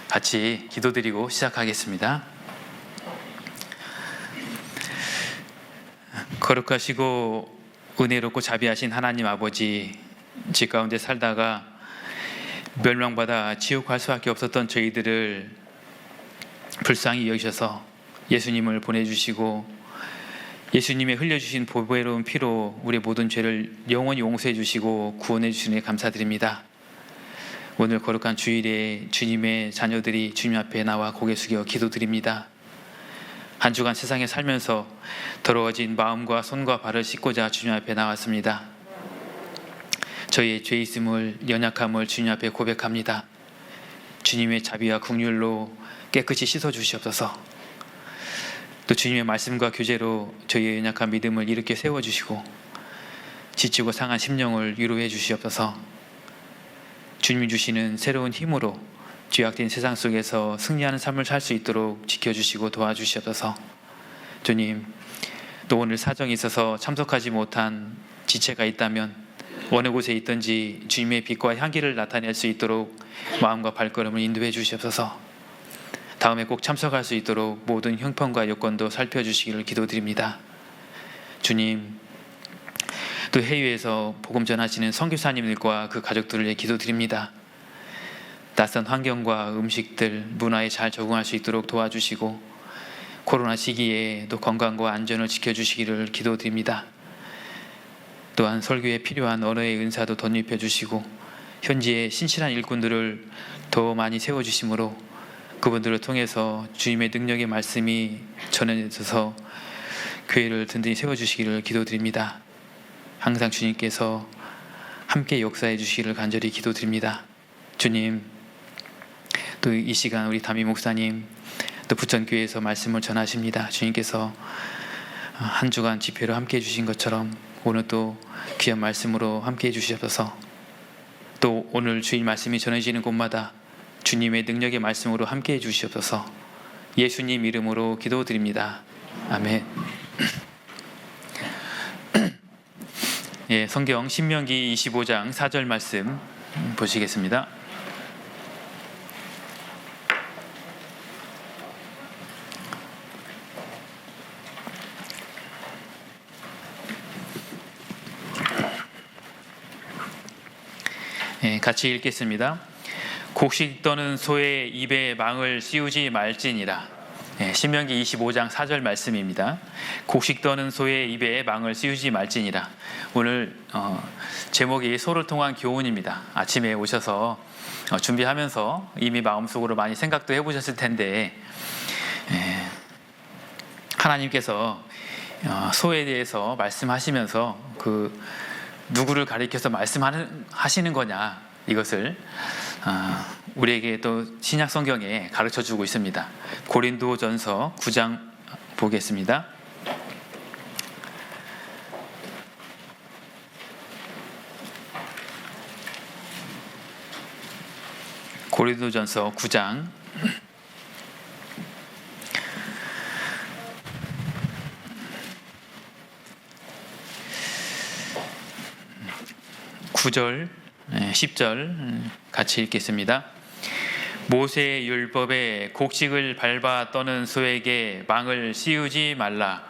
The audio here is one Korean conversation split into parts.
같이 기도드리고 시작하겠습니다. 거룩하시고 은혜롭고 자비하신 하나님 아버지, 집 가운데 살다가 멸망받아 지옥 갈 수밖에 없었던 저희들을 불쌍히 여기셔서 예수님을 보내주시고 예수님의 흘려주신 보배로운 피로 우리의 모든 죄를 영원히 용서해 주시고 구원해 주시니 감사드립니다. 오늘 거룩한 주일에 주님의 자녀들이 주님 앞에 나와 고개 숙여 기도드립니다. 한 주간 세상에 살면서 더러워진 마음과 손과 발을 씻고자 주님 앞에 나왔습니다. 저희의 죄 있음을, 연약함을 주님 앞에 고백합니다. 주님의 자비와 긍휼로 깨끗이 씻어 주시옵소서. 또 주님의 말씀과 교제로 저희의 연약한 믿음을 일으켜 세워주시고 지치고 상한 심령을 위로해 주시옵소서. 주님이 주시는 새로운 힘으로 죄악된 세상 속에서 승리하는 삶을 살 수 있도록 지켜주시고 도와주시옵소서. 주님, 또 오늘 사정이 있어서 참석하지 못한 지체가 있다면 어느 곳에 있든지 주님의 빛과 향기를 나타낼 수 있도록 마음과 발걸음을 인도해 주시옵소서. 다음에 꼭 참석할 수 있도록 모든 형편과 여건도 살펴주시기를 기도드립니다. 주님, 또 해외에서 복음 전하시는 선교사님들과 그 가족들을 위해 기도드립니다. 낯선 환경과 음식들, 문화에 잘 적응할 수 있도록 도와주시고 코로나 시기에 또 건강과 안전을 지켜주시기를 기도드립니다. 또한 설교에 필요한 언어의 은사도 덧입혀 주시고 현지의 신실한 일꾼들을 더 많이 세워주심으로 그분들을 통해서 주님의 능력의 말씀이 전해져서 교회를 든든히 세워주시기를 기도드립니다. 항상 주님께서 함께 역사해 주시기를 간절히 기도드립니다. 주님, 또 이 시간 우리 담임 목사님 또 부천교회에서 말씀을 전하십니다. 주님께서 한 주간 집회로 함께 해주신 것처럼 오늘 또 귀한 말씀으로 함께 해주시옵소서. 또 오늘 주일 말씀이 전해지는 곳마다 주님의 능력의 말씀으로 함께 해주시옵소서. 예수님 이름으로 기도드립니다. 아멘. 예, 성경 신명기 25장 4절 말씀 보시겠습니다. 예, 같이 읽겠습니다. 곡식 떠는 소의 입에 망을 씌우지 말지니라. 신명기 25장 4절 말씀입니다. 곡식 떠는 소의 입에 망을 씌우지 말지니라. 오늘 제목이 소를 통한 교훈입니다. 아침에 오셔서 준비하면서 이미 마음속으로 많이 생각도 해보셨을 텐데 하나님께서 소에 대해서 말씀하시면서 그 누구를 가리켜서 말씀하시는 거냐, 이것을 우리에게 또 신약 성경에 가르쳐주고 있습니다. 고린도전서 9장 보겠습니다. 고린도전서 9장 9절 10절 같이 읽겠습니다. 모세의 율법에 곡식을 밟아 떠는 소에게 망을 씌우지 말라.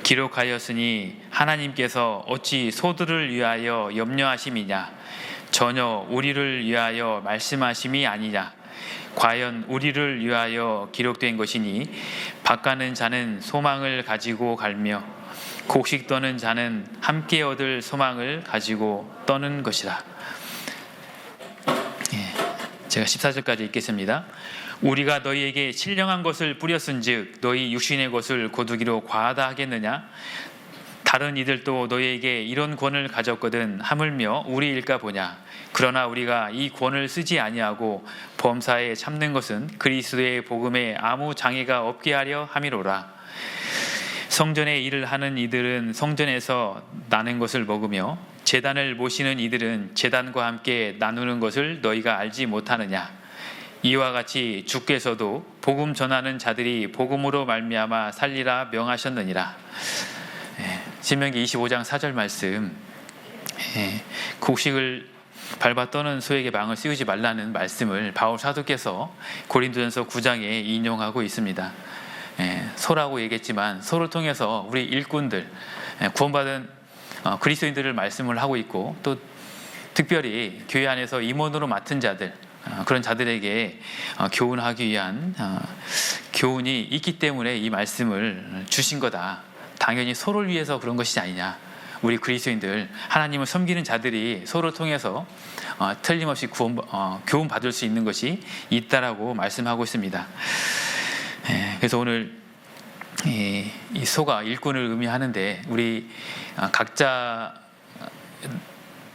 기록하였으니 하나님께서 어찌 소들을 위하여 염려하심이냐. 전혀 우리를 위하여 말씀하심이 아니냐. 과연 우리를 위하여 기록된 것이니 밭가는 자는 소망을 가지고 갈며 곡식 떠는 자는 함께 얻을 소망을 가지고 떠는 것이라. 제가 14절까지 읽겠습니다. 우리가 너희에게 신령한 것을 뿌렸은즉 너희 육신의 것을 거두기로 과하다 하겠느냐. 다른 이들도 너희에게 이런 권을 가졌거든 하물며 우리일까 보냐. 그러나 우리가 이 권을 쓰지 아니하고 범사에 참는 것은 그리스도의 복음에 아무 장애가 없게 하려 함이로라. 성전의 일을 하는 이들은 성전에서 나는 것을 먹으며 제단을 모시는 이들은 제단과 함께 나누는 것을 너희가 알지 못하느냐. 이와 같이 주께서도 복음 전하는 자들이 복음으로 말미암아 살리라 명하셨느니라. 신명기 25장 4절 말씀. 곡식을 밟아 떠는 소에게 망을 씌우지 말라는 말씀을 바울 사도께서 고린도전서 9장에 인용하고 있습니다. 소라고 얘기했지만 소를 통해서 우리 일꾼들, 구원받은 그리스도인들을 말씀을 하고 있고, 또 특별히 교회 안에서 임원으로 맡은 자들, 그런 자들에게 교훈하기 위한 교훈이 있기 때문에 이 말씀을 주신 거다. 당연히 소를 위해서 그런 것이 아니냐. 우리 그리스도인들, 하나님을 섬기는 자들이 소를 통해서 틀림없이 교훈 받을 수 있는 것이 있다라고 말씀하고 있습니다. 그래서 오늘 이 소가 일꾼을 의미하는데, 우리 각자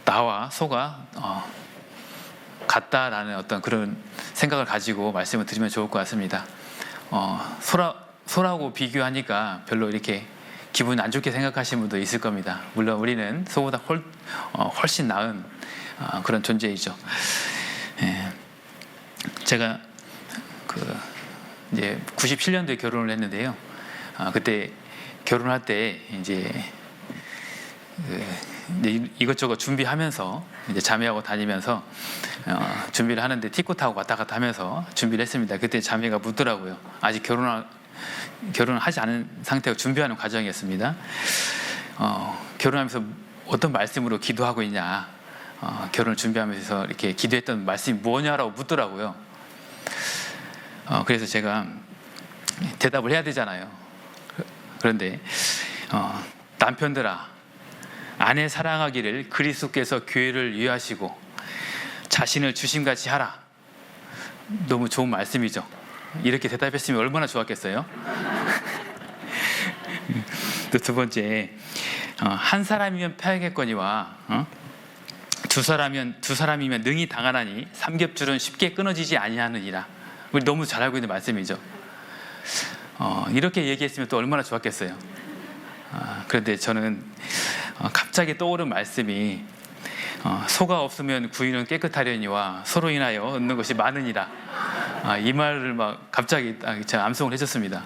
나와 소가 같다라는 어떤 그런 생각을 가지고 말씀을 드리면 좋을 것 같습니다. 소라고 비교하니까 별로 이렇게 기분 안 좋게 생각하시는 분도 있을 겁니다. 물론 우리는 소보다 훨씬 나은 그런 존재이죠. 제가 이제 97년도에 결혼을 했는데요. 그때 결혼할 때 이제 이것저것 준비하면서 이제 자매하고 다니면서 준비를 하는데 티코 타고 왔다 갔다 하면서 준비를 했습니다. 그때 자매가 묻더라고요. 아직 결혼을 하지 않은 상태로 준비하는 과정이었습니다. 결혼하면서 어떤 말씀으로 기도하고 있냐, 결혼을 준비하면서 이렇게 기도했던 말씀이 뭐냐라고 묻더라고요. 그래서 제가 대답을 해야 되잖아요. 그런데 남편들아, 아내 사랑하기를 그리스도께서 교회를 위하시고 자신을 주심같이 하라. 너무 좋은 말씀이죠. 이렇게 대답했으면 얼마나 좋았겠어요. 또 두 번째, 한 사람이면 패하겠거니와 두 사람이면 능히 당하나니 삼겹줄은 쉽게 끊어지지 아니하느니라. 우리 너무 잘 알고 있는 말씀이죠. 이렇게 얘기했으면 또 얼마나 좋았겠어요. 그런데 저는 갑자기 떠오른 말씀이 소가 없으면 구유는 깨끗하려니와 소로 인하여 얻는 것이 많으니라. 이 말을 막 갑자기 제가 암송을 해줬습니다.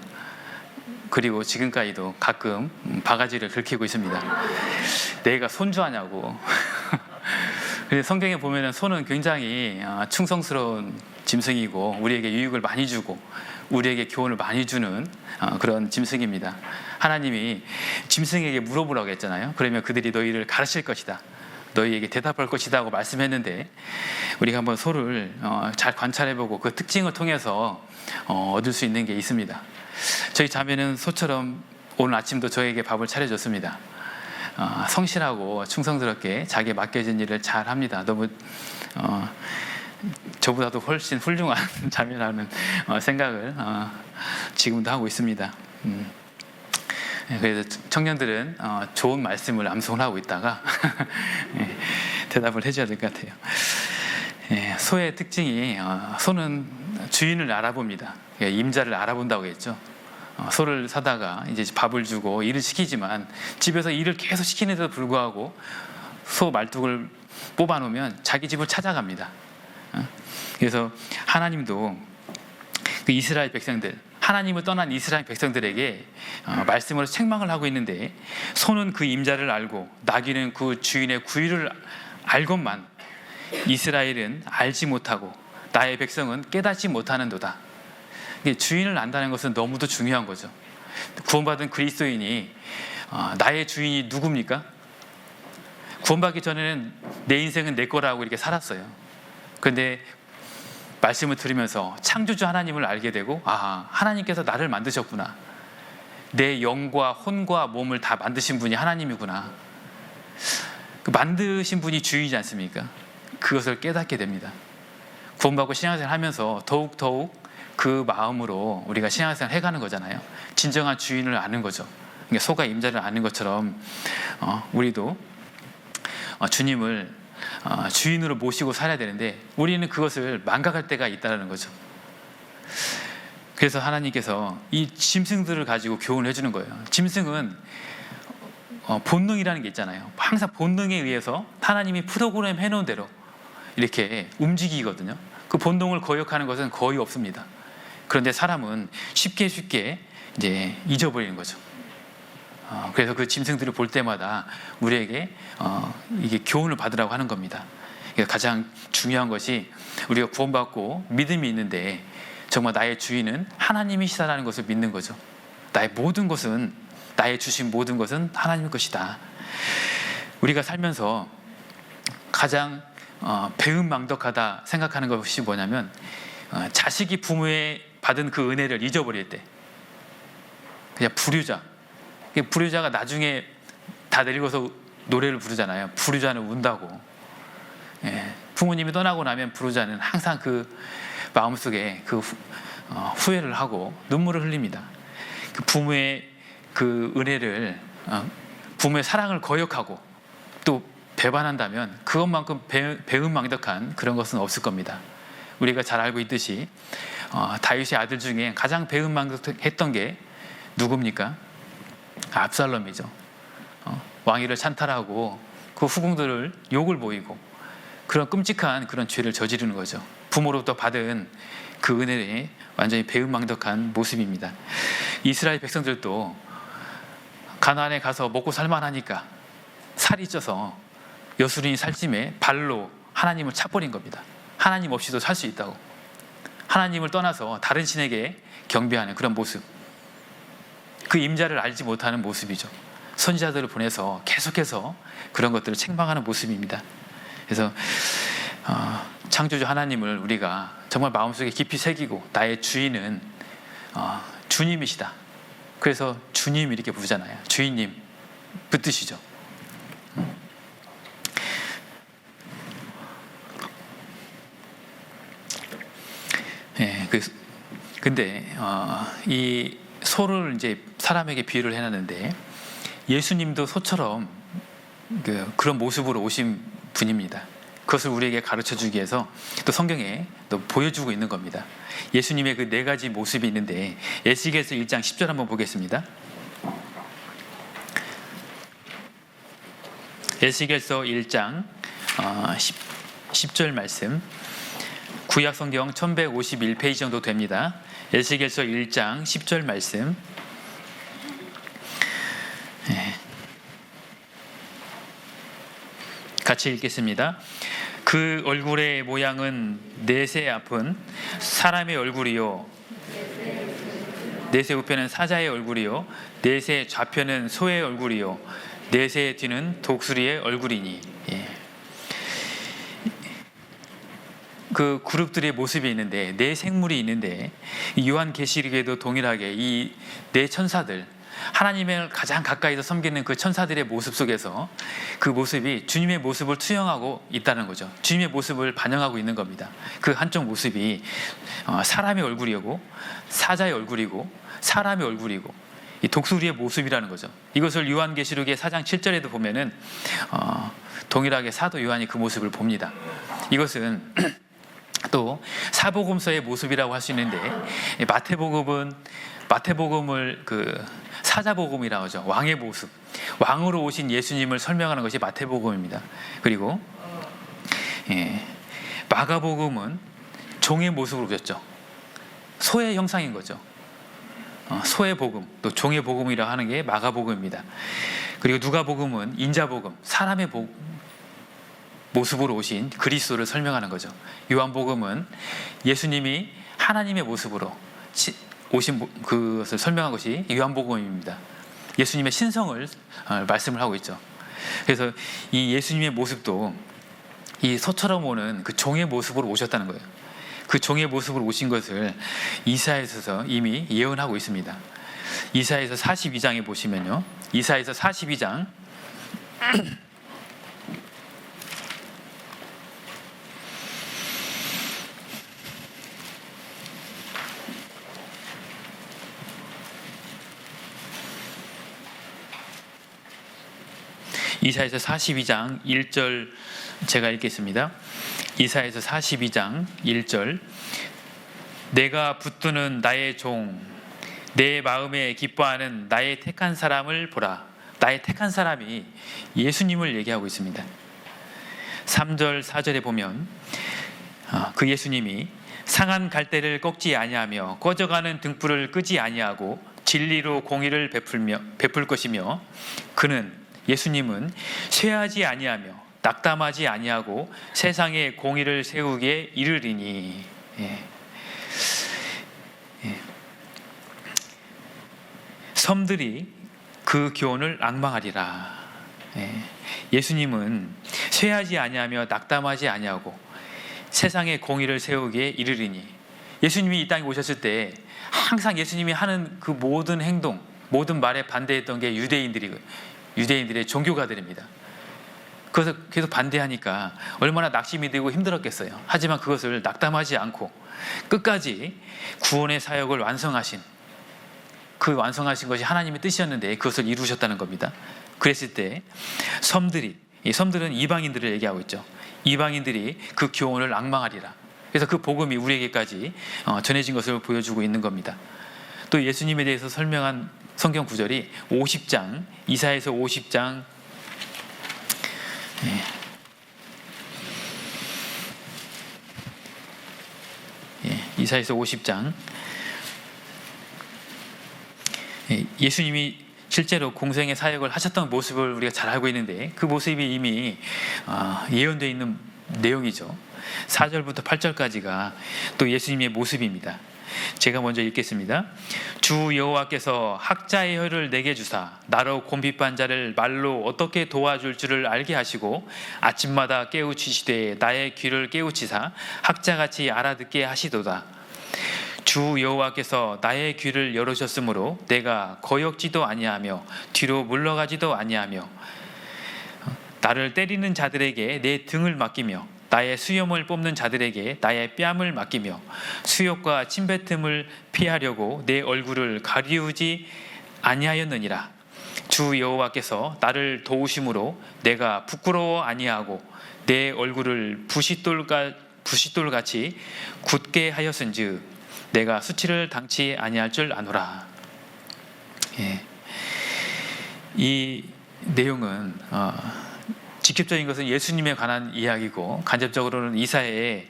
그리고 지금까지도 가끔 바가지를 긁히고 있습니다. 내가 손주하냐고. 근데 성경에 보면은 소는 굉장히 충성스러운 짐승이고, 우리에게 유익을 많이 주고 우리에게 교훈을 많이 주는 그런 짐승입니다. 하나님이 짐승에게 물어보라고 했잖아요. 그러면 그들이 너희를 가르칠 것이다, 너희에게 대답할 것이다 하고 말씀했는데, 우리가 한번 소를 잘 관찰해보고 그 특징을 통해서 얻을 수 있는 게 있습니다. 저희 자매는 소처럼 오늘 아침도 저에게 밥을 차려줬습니다. 성실하고 충성스럽게 자기에 맡겨진 일을 잘 합니다. 너무 저보다도 훨씬 훌륭한 자매라는 생각을 지금도 하고 있습니다. 그래서 청년들은 좋은 말씀을 암송을 하고 있다가 대답을 해줘야 될 것 같아요. 소의 특징이, 소는 주인을 알아봅니다. 임자를 알아본다고 했죠. 소를 사다가 이제 밥을 주고 일을 시키지만, 집에서 일을 계속 시키는데도 불구하고 소 말뚝을 뽑아놓으면 자기 집을 찾아갑니다. 그래서 하나님도 그 이스라엘 백성들, 하나님을 떠난 이스라엘 백성들에게 말씀으로 책망을 하고 있는데, 소는 그 임자를 알고 나귀는 그 주인의 구유를 알건만 이스라엘은 알지 못하고 나의 백성은 깨닫지 못하는도다. 주인을 안다는 것은 너무도 중요한 거죠. 구원받은 그리스도인이 나의 주인이 누굽니까? 구원받기 전에는 내 인생은 내 거라고 이렇게 살았어요. 그런데 말씀을 들으면서 창조주 하나님을 알게 되고, 하나님께서 나를 만드셨구나, 내 영과 혼과 몸을 다 만드신 분이 하나님이구나, 그 만드신 분이 주인이지 않습니까? 그것을 깨닫게 됩니다. 구원받고 신앙생활 하면서 더욱 그 마음으로 우리가 신앙생활 해가는 거잖아요. 진정한 주인을 아는 거죠. 그러니까 소가 임자를 아는 것처럼 우리도 주님을 주인으로 모시고 살아야 되는데, 우리는 그것을 망각할 때가 있다는 거죠. 그래서 하나님께서 이 짐승들을 가지고 교훈을 해주는 거예요. 짐승은 본능이라는 게 있잖아요. 항상 본능에 의해서 하나님이 프로그램 해놓은 대로 이렇게 움직이거든요. 그 본능을 거역하는 것은 거의 없습니다. 그런데 사람은 쉽게 이제 잊어버리는 거죠. 그래서 그 짐승들을 볼 때마다 우리에게 이게 교훈을 받으라고 하는 겁니다. 가장 중요한 것이 우리가 구원받고 믿음이 있는데 정말 나의 주인은 하나님이시다라는 것을 믿는 거죠. 나의 모든 것은, 나의 주신 모든 것은 하나님 것이다. 우리가 살면서 가장 배은망덕하다 생각하는 것이 뭐냐면 자식이 부모의 받은 그 은혜를 잊어버릴 때, 그냥 불효자가 나중에 다 늙어서 노래를 부르잖아요. 불효자는 운다고. 부모님이 떠나고 나면 불효자는 항상 그 마음속에 그 후회를 하고 눈물을 흘립니다. 그 부모의 그 은혜를, 부모의 사랑을 거역하고 또 배반한다면 그것만큼 배은망덕한 그런 것은 없을 겁니다. 우리가 잘 알고 있듯이 다윗의 아들 중에 가장 배은망덕했던 게 누굽니까? 압살롬이죠. 왕위를 찬탈하고 그 후궁들을 욕을 보이고 그런 끔찍한 그런 죄를 저지르는 거죠. 부모로부터 받은 그 은혜에 완전히 배은망덕한 모습입니다. 이스라엘 백성들도 가나안에 가서 먹고 살만하니까 살이 쪄서 여수린이 살찜에 발로 하나님을 차버린 겁니다. 하나님 없이도 살 수 있다고. 하나님을 떠나서 다른 신에게 경배하는 그런 모습, 그 임자를 알지 못하는 모습이죠. 선지자들을 보내서 계속해서 그런 것들을 책망하는 모습입니다. 그래서 창조주 하나님을 우리가 정말 마음속에 깊이 새기고 나의 주인은 주님이시다. 그래서 주님 이렇게 부르잖아요. 주인님 그 뜻이죠. 근데 이 소를 이제 사람에게 비유를 해놨는데 예수님도 소처럼 그런 모습으로 오신 분입니다. 그것을 우리에게 가르쳐주기 위해서 또 성경에 또 보여주고 있는 겁니다. 예수님의 그 네 가지 모습이 있는데 에스겔서 1장 10절 한번 보겠습니다. 에스겔서 1장 10절 말씀, 구약 성경 1151페이지 정도 됩니다. 에스겔서 1장 10절 말씀. 같이 읽겠습니다. 그 얼굴의 모양은 넷의 앞은 사람의 얼굴이요, 넷의 우편은 사자의 얼굴이요, 넷의 좌편은 소의 얼굴이요, 넷의 뒤는 독수리의 얼굴이니. 그 그룹들의 모습이 있는데, 네 생물이 있는데, 요한계시록에도 동일하게 이 네 천사들, 하나님을 가장 가까이서 섬기는 그 천사들의 모습 속에서 그 모습이 주님의 모습을 투영하고 있다는 거죠. 주님의 모습을 반영하고 있는 겁니다. 그 한쪽 모습이 사람의 얼굴이고, 사자의 얼굴이고, 사람의 얼굴이고, 이 독수리의 모습이라는 거죠. 이것을 요한계시록의 4장 7절에도 보면은 동일하게 사도 요한이 그 모습을 봅니다. 이것은 또 사복음서의 모습이라고 할 수 있는데, 마태복음을 그 사자복음이라고 하죠. 왕의 모습, 왕으로 오신 예수님을 설명하는 것이 마태복음입니다. 그리고 마가복음은 종의 모습으로 보셨죠. 소의 형상인 거죠. 소의 복음, 또 종의 복음이라고 하는 게 마가복음입니다. 그리고 누가복음은 인자복음, 사람의 모습으로 오신 그리스도를 설명하는 거죠. 요한복음은 예수님이 하나님의 모습으로 오신 그것을 설명한 것이 요한복음입니다. 예수님의 신성을 말씀을 하고 있죠. 그래서 이 예수님의 모습도 이 소처럼 오는 그 종의 모습으로 오셨다는 거예요. 그 종의 모습으로 오신 것을 이사야에서 이미 예언하고 있습니다. 이사야에서 42장에 보시면요, 이사야에서 42장 이사야서 42장 1절 제가 읽겠습니다. 이사야서 42장 1절, 내가 붙드는 나의 종, 내 마음에 기뻐하는 나의 택한 사람을 보라. 나의 택한 사람이 예수님을 얘기하고 있습니다. 3절 4절에 보면 그 예수님이 상한 갈대를 꺾지 아니하며 꺼져가는 등불을 끄지 아니하고 진리로 공의를 베풀 것이며, 그는 예수님은 쇠하지 아니하며 낙담하지 아니하고 세상에 공의를 세우기에 이르리니. 섬들이 그 교훈을 앙망하리라. 예수님은 쇠하지 아니하며 낙담하지 아니하고 세상에 공의를 세우기에 이르리니. 예수님이 이 땅에 오셨을 때 항상 예수님이 하는 그 모든 행동, 모든 말에 반대했던 게 유대인들의 종교가들입니다. 그래서 계속 반대하니까 얼마나 낙심이 되고 힘들었겠어요. 하지만 그것을 낙담하지 않고 끝까지 구원의 사역을 완성하신 것이 하나님의 뜻이었는데 그것을 이루셨다는 겁니다. 그랬을 때 이 섬들은 이방인들을 얘기하고 있죠. 이방인들이 그 교훈을 앙망하리라. 그래서 그 복음이 우리에게까지 전해진 것을 보여주고 있는 겁니다. 또 예수님에 대해서 설명한 성경 구절이 50장, 이사야서 50장 이사야서 50장. 예수님이 실제로 공생의 사역을 하셨던 모습을 우리가 잘 알고 있는데 그 모습이 이미 예언되어 있는 내용이죠. 4절부터 8절까지가 또 예수님의 모습입니다. 제가 먼저 읽겠습니다. 주 여호와께서 학자의 혀를 내게 주사 나로 곤핍한 자를 말로 어떻게 도와줄 줄을 알게 하시고 아침마다 깨우치시되 나의 귀를 깨우치사 학자같이 알아듣게 하시도다. 주 여호와께서 나의 귀를 열으셨으므로 내가 거역지도 아니하며 뒤로 물러가지도 아니하며 나를 때리는 자들에게 내 등을 맡기며 나의 수염을 뽑는 자들에게 나의 뺨을 맡기며 수욕과 침뱉음을 피하려고 내 얼굴을 가리우지 아니하였느니라. 주 여호와께서 나를 도우심으로 내가 부끄러워 아니하고 내 얼굴을 부싯돌같이 굳게 하였은즉 내가 수치를 당치 아니할 줄 아노라. 이 내용은 직접적인 것은 예수님에 관한 이야기고 간접적으로는 이사야의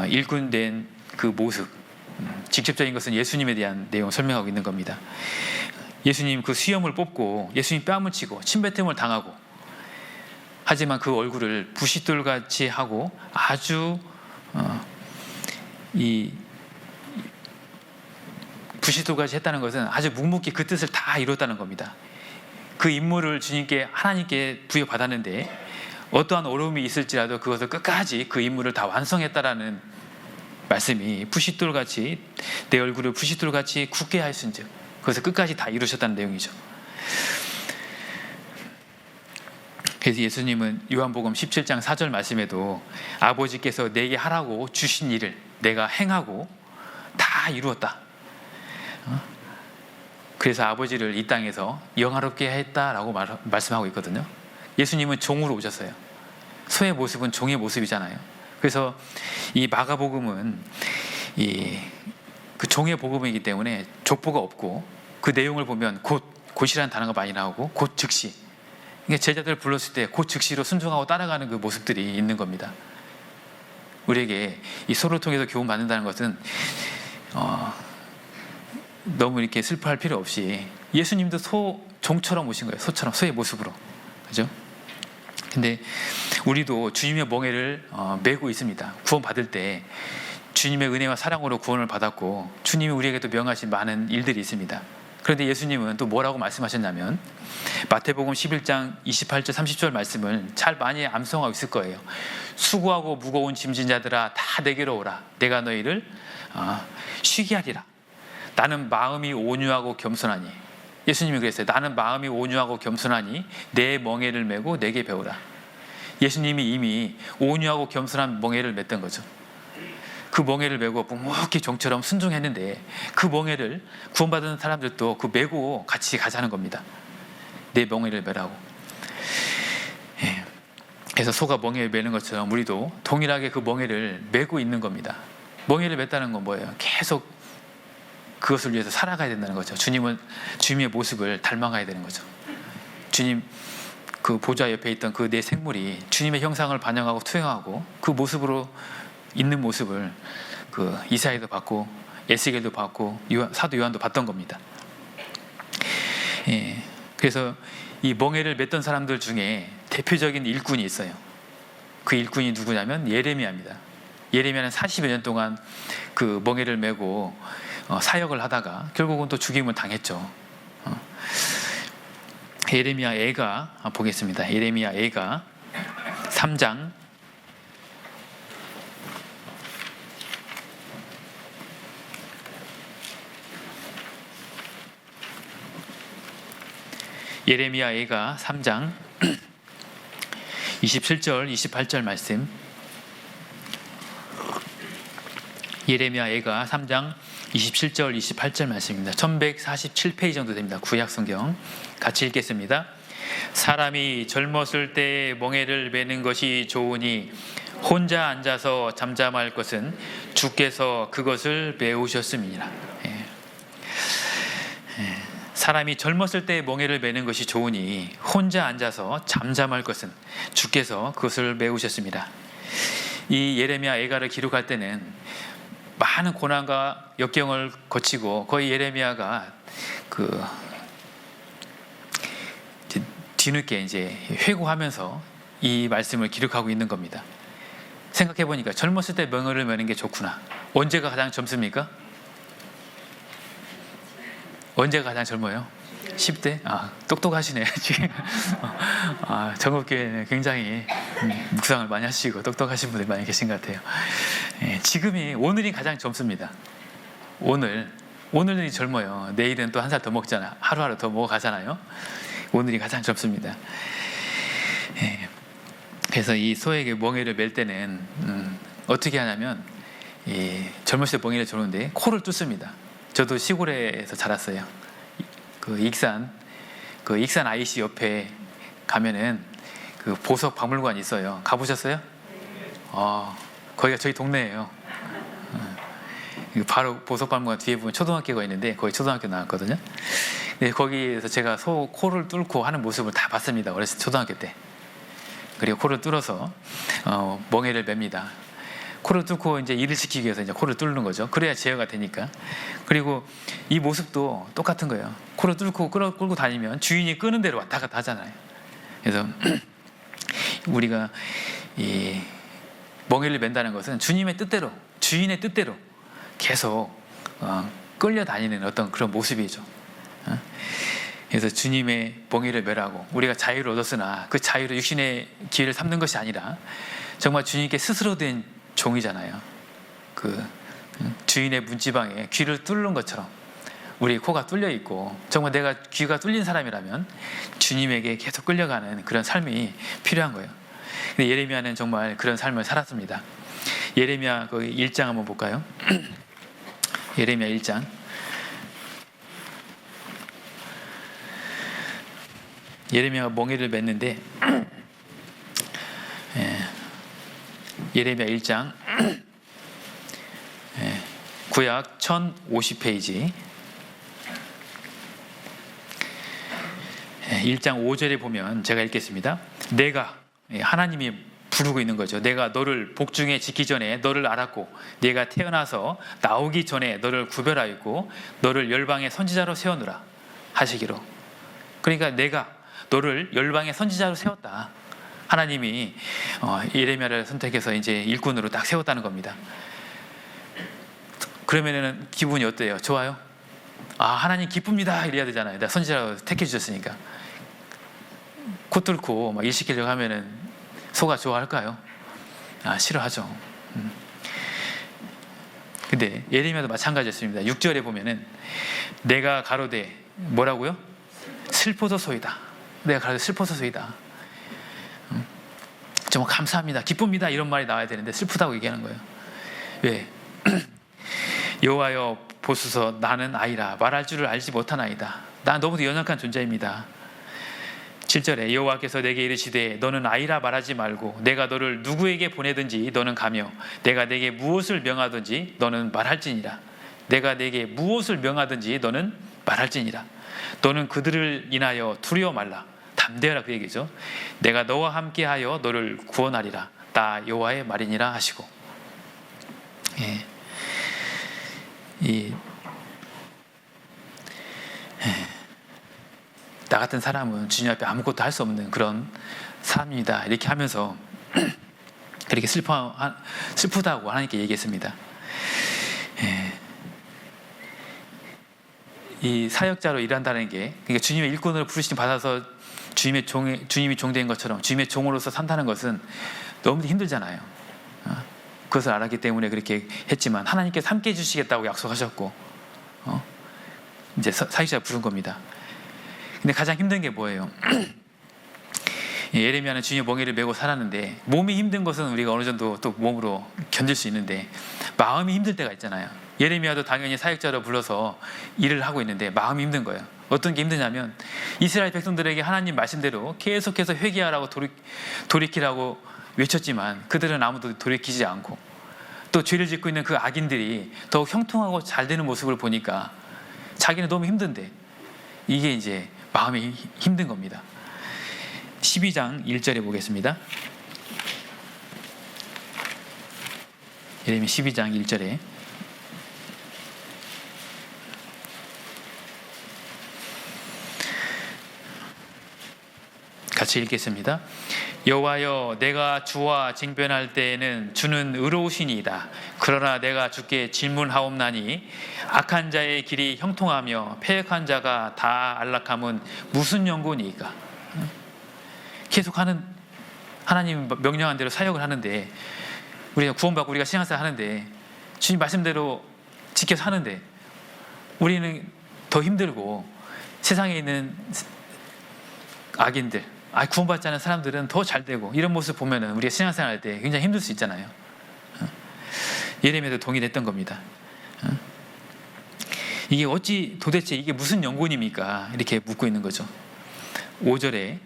일꾼된 그 모습, 직접적인 것은 예수님에 대한 내용을 설명하고 있는 겁니다. 예수님 그 수염을 뽑고 예수님 뺨을 치고 침뱉음을 당하고 하지만 그 얼굴을 부싯돌같이 하고 아주 부싯돌같이 했다는 것은 아주 묵묵히 그 뜻을 다 이뤘다는 겁니다. 그 임무를 하나님께 부여받았는데 어떠한 어려움이 있을지라도 그것을 끝까지 그 임무를 다 완성했다라는 말씀이 부싯돌같이 내 얼굴을 부싯돌같이 굳게 하였은즉 그것을 끝까지 다 이루셨다는 내용이죠. 그래서 예수님은 요한복음 17장 4절 말씀에도 아버지께서 내게 하라고 주신 일을 내가 행하고 다 이루었다. 그래서 아버지를 이 땅에서 영화롭게 했다라고 말씀하고 있거든요. 예수님은 종으로 오셨어요. 소의 모습은 종의 모습이잖아요. 그래서 이 마가복음은 그 종의 복음이기 때문에 족보가 없고 그 내용을 보면 곧이라는 단어가 많이 나오고 곧 즉시. 그러니까 제자들 불렀을 때 곧 즉시로 순종하고 따라가는 그 모습들이 있는 겁니다. 우리에게 이 소를 통해서 교훈 받는다는 것은 너무 이렇게 슬퍼할 필요 없이 예수님도 종처럼 오신 거예요. 소의 모습으로. 그죠? 근데 우리도 주님의 멍에를 메고 있습니다. 구원 받을 때 주님의 은혜와 사랑으로 구원을 받았고 주님이 우리에게 또 명하신 많은 일들이 있습니다. 그런데 예수님은 또 뭐라고 말씀하셨냐면 마태복음 11장 28절 30절 말씀을 잘 많이 암송하고 있을 거예요. 수고하고 무거운 짐진 자들아 다 내게로 오라. 내가 너희를 쉬게 하리라. 나는 마음이 온유하고 겸손하니. 예수님이 그랬어요. 나는 마음이 온유하고 겸손하니 내 멍에를 메고 내게 배우라. 예수님이 이미 온유하고 겸손한 멍에를 맸던 거죠. 그 멍에를 메고 묵묵히 종처럼 순종했는데 그 멍에를 구원받은 사람들도 그 메고 같이 가자는 겁니다. 내 멍에를 메라고. 그래서 소가 멍에를 메는 것처럼 우리도 동일하게 그 멍에를 메고 있는 겁니다. 멍에를 맸다는 건 뭐예요? 계속 그것을 위해서 살아가야 된다는 거죠. 주님의 모습을 닮아가야 되는 거죠. 주님 그 보좌 옆에 있던 그 내 생물이 주님의 형상을 반영하고 투영하고 그 모습으로 있는 모습을 그 이사야도 봤고 에스겔도 봤고 사도 요한도 봤던 겁니다. 그래서 이 멍에를 맸던 사람들 중에 대표적인 일꾼이 있어요. 그 일꾼이 누구냐면 예레미야입니다. 예레미야는 40여 년 동안 그 멍에를 메고 사역을 하다가 결국은 또 죽임을 당했죠. 예레미야 애가 보겠습니다. 예레미야 애가 3장 예레미야 애가 3장 27절 28절 말씀. 예레미야 애가 3장 27절 28절 말씀입니다. 1147페이지 정도 됩니다. 구약 성경 같이 읽겠습니다. 사람이 젊었을 때 멍에를 메는 것이 좋으니 혼자 앉아서 잠잠할 것은 주께서 그것을 메우셨음이니라. 사람이 젊었을 때 멍에를 메는 것이 좋으니 혼자 앉아서 잠잠할 것은 주께서 그것을 메우셨습니다. 이 예레미야 애가를 기록할 때는 많은 고난과 역경을 거치고 거의 예레미야가 그 뒤늦게 이제 회고하면서 이 말씀을 기록하고 있는 겁니다. 생각해 보니까 젊었을 때 멍에를 메는 게 좋구나. 언제가 가장 젊습니까? 언제가 가장 젊어요? 10대? 똑똑하시네. 지금 정읍교회는 굉장히 묵상을 많이 하시고 똑똑하신 분들이 많이 계신 것 같아요. 오늘이 가장 젊습니다. 오늘이 젊어요. 내일은 또 한 살 더 먹잖아. 하루하루 더 먹어가잖아요. 오늘이 가장 젊습니다. 그래서 이 소에게 멍에를 맬 때는 어떻게 하냐면 젊었을 때 멍에를 주는데 코를 뚫습니다. 저도 시골에서 자랐어요. 그 익산 IC 옆에 가면은 그 보석 박물관이 있어요. 가보셨어요? 거기가 저희 동네예요. 바로 보석 박물관 뒤에 보면 초등학교가 있는데 거기 초등학교 나왔거든요. 네, 거기에서 제가 코를 뚫고 하는 모습을 다 봤습니다. 어렸을 때 초등학교 때. 그리고 코를 뚫어서 멍에를 맵니다. 코를 뚫고 이제 일을 시키기 위해서 이제 코를 뚫는 거죠. 그래야 제어가 되니까. 그리고 이 모습도 똑같은 거예요. 코를 뚫고 끌고 다니면 주인이 끄는 대로 왔다 갔다 하잖아요. 그래서 우리가 이 멍에를 맨다는 것은 주님의 뜻대로, 주인의 뜻대로 계속 끌려다니는 어떤 그런 모습이죠. 그래서 주님의 멍에를 매라고 우리가 자유를 얻었으나 그 자유를 육신의 기회를 삼는 것이 아니라 정말 주님께 스스로 된 종이잖아요. 그 주인의 문지방에 귀를 뚫는 것처럼 우리 코가 뚫려 있고 정말 내가 귀가 뚫린 사람이라면 주님에게 계속 끌려가는 그런 삶이 필요한 거예요. 근데 예레미야는 정말 그런 삶을 살았습니다. 예레미야 그 1장 한번 볼까요? 예레미야 1장. 예레미야가 멍에를 맸는데 예레미야 1장 구약 1050페이지 1장 5절에 보면 제가 읽겠습니다. 내가 하나님이 부르고 있는 거죠. 내가 너를 복중에 짓기 전에 너를 알았고 네가 태어나서 나오기 전에 너를 구별하였고 너를 열방의 선지자로 세우느라 하시기로. 그러니까 내가 너를 열방의 선지자로 세웠다. 하나님이 예레미야를 선택해서 이제 일꾼으로 딱 세웠다는 겁니다. 그러면은 기분이 어때요? 좋아요? 하나님 기쁩니다 이래야 되잖아요. 내가 선지자로 택해 주셨으니까. 코 뚫고 막 일 시키려고 하면은 소가 좋아할까요? 싫어하죠. 근데 예레미야도 마찬가지였습니다. 6절에 보면은 내가 가로되 뭐라고요? 슬퍼서소이다. 내가 가로되 슬퍼서소이다. 정말 감사합니다. 기쁩니다. 이런 말이 나와야 되는데 슬프다고 얘기하는 거예요. 왜? 여호와여 보소서 나는 아이라 말할 줄을 알지 못하나이다. 난 너무도 연약한 존재입니다. 7절에 여호와께서 내게 이르시되 너는 아이라 말하지 말고 내가 너를 누구에게 보내든지 너는 가며 내가 내게 무엇을 명하든지 너는 말할지니라. 내가 내게 무엇을 명하든지 너는 말할지니라. 너는 그들을 인하여 두려워 말라. 담대하라 그 얘기죠. 내가 너와 함께하여 너를 구원하리라. 나 여호와의 말이니라 하시고. 나 같은 사람은 주님 앞에 아무것도 할 수 없는 그런 사람입니다. 이렇게 하면서 이렇게 슬프다고 하나님께 얘기했습니다. 이 사역자로 일한다는 게, 그러니까 주님의 일꾼으로 부르심 받아서 주님이 종된 것처럼 주님의 종으로서 산다는 것은 너무 힘들잖아요. 그것을 알았기 때문에 그렇게 했지만 하나님께서 함께 해주시겠다고 약속하셨고 이제 사역자 부른 겁니다. 근데 가장 힘든 게 뭐예요? 예레미야는 주님의 멍에를 메고 살았는데, 몸이 힘든 것은 우리가 어느 정도 또 몸으로 견딜 수 있는데 마음이 힘들 때가 있잖아요. 예레미야도 당연히 사역자로 불러서 일을 하고 있는데 마음이 힘든 거예요. 어떤 게 힘드냐면 이스라엘 백성들에게 하나님 말씀대로 계속해서 회개하라고 돌이키라고 외쳤지만 그들은 아무도 돌이키지 않고, 또 죄를 짓고 있는 그 악인들이 더욱 형통하고 잘 되는 모습을 보니까 자기는 너무 힘든데, 이게 이제 마음이 힘든 겁니다. 12장 1절에 보겠습니다. 예레미야 12장 1절에 같이 읽겠습니다. 여호와여, 내가 주와 쟁변할 때에는 주는 의로우시니이다. 그러나 내가 주께 질문하옵나니 악한 자의 길이 형통하며 패역한 자가 다 안락함은 무슨 연고니이까? 계속 하나님 명령한 대로 사역을 하는데, 우리가 구원받고 우리가 신앙생활 하는데, 주님 말씀대로 지켜서 하는데 우리는 더 힘들고, 세상에 있는 악인들, 구원받지 않은 사람들은 더 잘 되고, 이런 모습 보면은 우리가 신앙생활 할 때 굉장히 힘들 수 있잖아요. 예레미야도 동일했던 겁니다. 이게 어찌 도대체 이게 무슨 연고입니까? 이렇게 묻고 있는 거죠. 5절에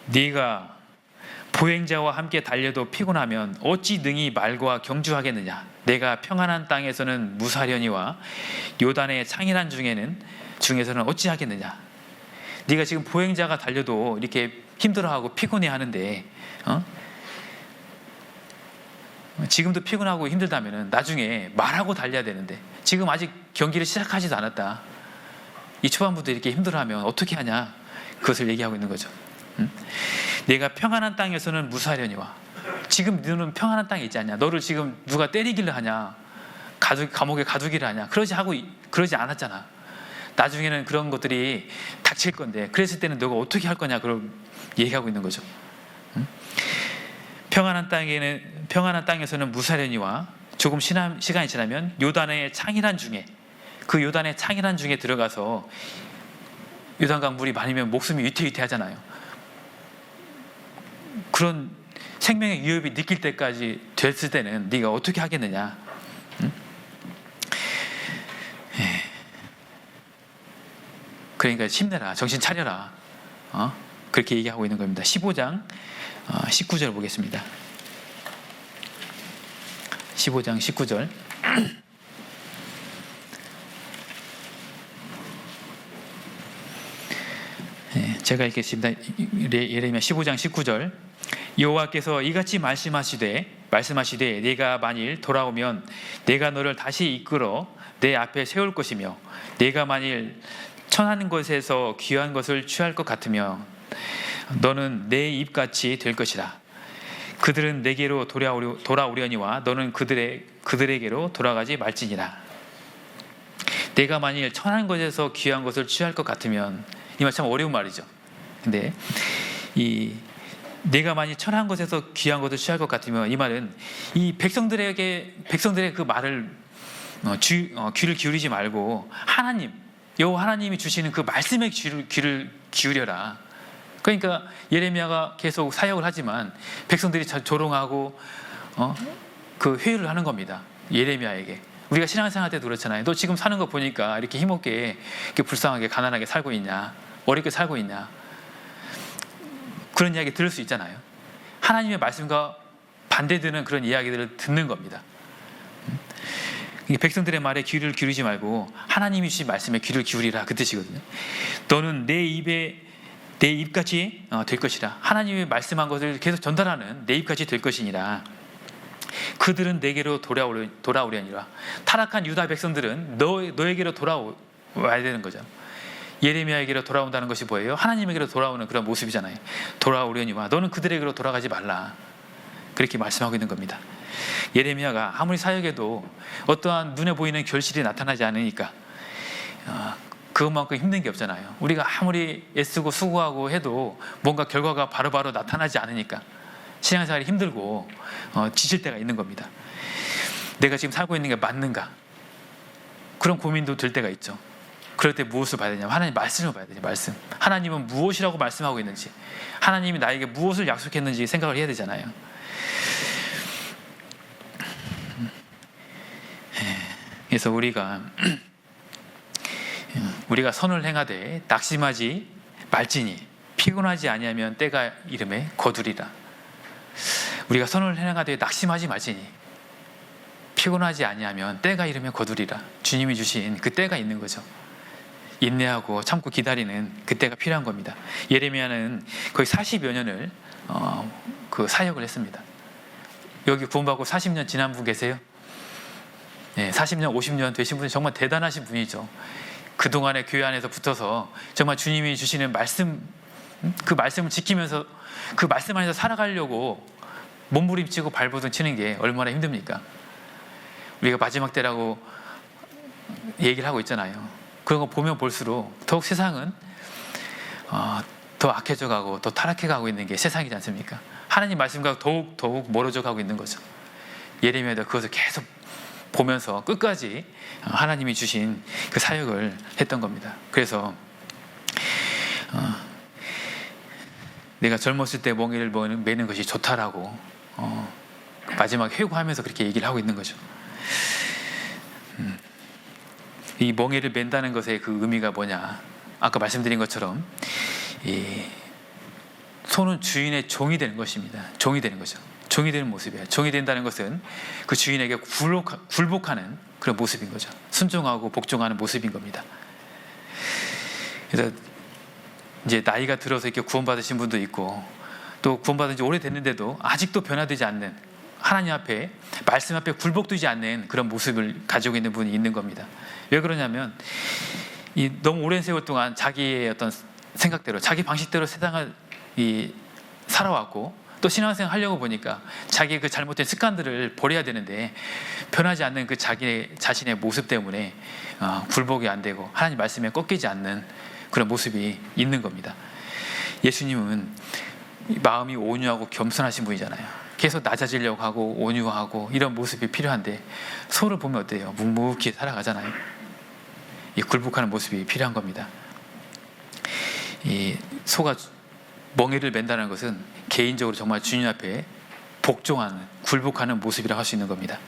네가 보행자와 함께 달려도 피곤하면 어찌 능히 말과 경주하겠느냐? 내가 평안한 땅에서는 무사하려니와 요단의 창이란 중에서는 어찌 하겠느냐? 네가 지금 보행자가 달려도 이렇게 힘들어하고 피곤해 하는데, 지금도 피곤하고 힘들다면 나중에 말하고 달려야 되는데 지금 아직 경기를 시작하지도 않았다. 이 초반부터 이렇게 힘들어하면 어떻게 하냐? 그것을 얘기하고 있는 거죠. 내가 평안한 땅에서는 무사하려니와, 지금 너는 평안한 땅에 있지 않냐? 너를 지금 누가 때리기를 하냐? 감옥에 가두기를 하냐? 그러지 않았잖아. 나중에는 그런 것들이 닥칠 건데, 그랬을 때는 너가 어떻게 할 거냐? 그걸 얘기하고 있는 거죠. 평안한 땅에서는 무사하려니와 조금 시간이 지나면 요단의 창이란 중에, 그 요단의 창이란 중에 들어가서 요단강 물이 많으면 목숨이 위태위태하잖아요. 그런 생명의 위협이 느낄 때까지 됐을 때는 네가 어떻게 하겠느냐? 그러니까 힘내라, 정신 차려라, 그렇게 얘기하고 있는 겁니다. 15장 19절 보겠습니다. 15장 19절. 제가 읽겠습니다. 예레미야 15장 19절. 여호와께서 이같이 말씀하시되 네가 만일 돌아오면 내가 너를 다시 이끌어 내 앞에 세울 것이며, 네가 만일 천한 것에서 귀한 것을 취할 것 같으며 너는 내 입같이 될 것이라. 그들은 내게로 돌아오려니와 너는 그들에게로 돌아가지 말지니라. 내가 만일 천한 것에서 귀한 것을 취할 것 같으면, 이 말 참 어려운 말이죠. 근데 내가 만일 천한 것에서 귀한 것을 취할 것 같으면, 이 말은 이 백성들의 그 말을 귀를 기울이지 말고 여호와 하나님이 주시는 그 말씀에 귀를 기울여라. 그러니까 예레미야가 계속 사역을 하지만 백성들이 조롱하고 그 회유를 하는 겁니다. 예레미야에게. 우리가 신앙생활 때도 그렇잖아요. 너 지금 사는 거 보니까 이렇게 힘없게, 이렇게 불쌍하게 가난하게 살고 있냐? 어렵게 살고 있냐? 그런 이야기 들을 수 있잖아요. 하나님의 말씀과 반대되는 그런 이야기들을 듣는 겁니다. 백성들의 말에 귀를 기울이지 말고 하나님이 주신 말씀에 귀를 기울이라, 그 뜻이거든요. 너는 내 입같이 될 것이라. 하나님이 말씀한 것을 계속 전달하는 내 입같이 될 것이니라. 그들은 내게로 돌아오려니라. 타락한 유다 백성들은 너에게로 돌아와야 되는 거죠. 예레미야에게로 돌아온다는 것이 뭐예요? 하나님에게로 돌아오는 그런 모습이잖아요. 돌아오려니와 너는 그들에게로 돌아가지 말라, 그렇게 말씀하고 있는 겁니다. 예레미야가 아무리 사역해도 어떠한 눈에 보이는 결실이 나타나지 않으니까 그것만큼 힘든 게 없잖아요. 우리가 아무리 애쓰고 수고하고 해도 뭔가 결과가 바로바로 나타나지 않으니까 신앙생활이 힘들고 지칠 때가 있는 겁니다. 내가 지금 살고 있는 게 맞는가, 그런 고민도 들 때가 있죠. 그럴 때 무엇을 봐야 되냐면 하나님 말씀을 봐야 되죠. 말씀. 하나님은 무엇이라고 말씀하고 있는지, 하나님이 나에게 무엇을 약속했는지 생각을 해야 되잖아요. 그래서 우리가 선을 행하되 낙심하지 말지니 피곤하지 아니하면 때가 이름에 거두리라. 우리가 선을 행하되 낙심하지 말지니 피곤하지 아니하면 때가 이르면 거두리라. 주님이 주신 그 때가 있는 거죠. 인내하고 참고 기다리는 그 때가 필요한 겁니다. 예레미야는 거의 40여 년을 그 사역을 했습니다. 여기 구원받고 40년 지난 분 계세요? 네, 40년, 50년 되신 분이 정말 대단하신 분이죠. 그동안에 교회 안에서 붙어서 정말 주님이 주시는 말씀, 그 말씀을 지키면서 그 말씀 안에서 살아가려고 몸부림치고 발버둥 치는 게 얼마나 힘듭니까? 우리가 마지막 때라고 얘기를 하고 있잖아요. 그런 거 보면 볼수록 더욱 세상은 더 악해져 가고 더 타락해 가고 있는 게 세상이지 않습니까? 하나님 말씀과 더욱 멀어져 가고 있는 거죠. 예레미야도 그것을 계속 보면서 끝까지 하나님이 주신 그 사역을 했던 겁니다. 그래서 내가 젊었을 때 멍에를 매는 것이 좋다라고 마지막 회고하면서 그렇게 얘기를 하고 있는 거죠. 이 멍에를 맨다는 것의 그 의미가 뭐냐? 아까 말씀드린 것처럼 이 소는 주인의 종이 되는 것입니다. 종이 되는 거죠. 종이 되는 모습이에요. 종이 된다는 것은 그 주인에게 굴복하는 그런 모습인 거죠. 순종하고 복종하는 모습인 겁니다. 그래서 이제 나이가 들어서 이렇게 구원받으신 분도 있고, 또 구원받은 지 오래됐는데도 아직도 변화되지 않는, 하나님 앞에, 말씀 앞에 굴복되지 않는 그런 모습을 가지고 있는 분이 있는 겁니다. 왜 그러냐면 이 너무 오랜 세월 동안 자기의 어떤 생각대로, 자기 방식대로 세상을 살아왔고, 또 신앙생활 하려고 보니까 자기의 그 잘못된 습관들을 버려야 되는데 변하지 않는 그 자기 자신의 모습 때문에 굴복이 안 되고 하나님 말씀에 꺾이지 않는 그런 모습이 있는 겁니다. 예수님은 마음이 온유하고 겸손하신 분이잖아요. 계속 낮아지려고 하고 온유하고 이런 모습이 필요한데 소를 보면 어때요? 묵묵히 살아가잖아요. 이 굴복하는 모습이 필요한 겁니다. 이 소가 멍에를 맨다는 것은 개인적으로 정말 주님 앞에 복종하는, 굴복하는 모습이라고 할 수 있는 겁니다.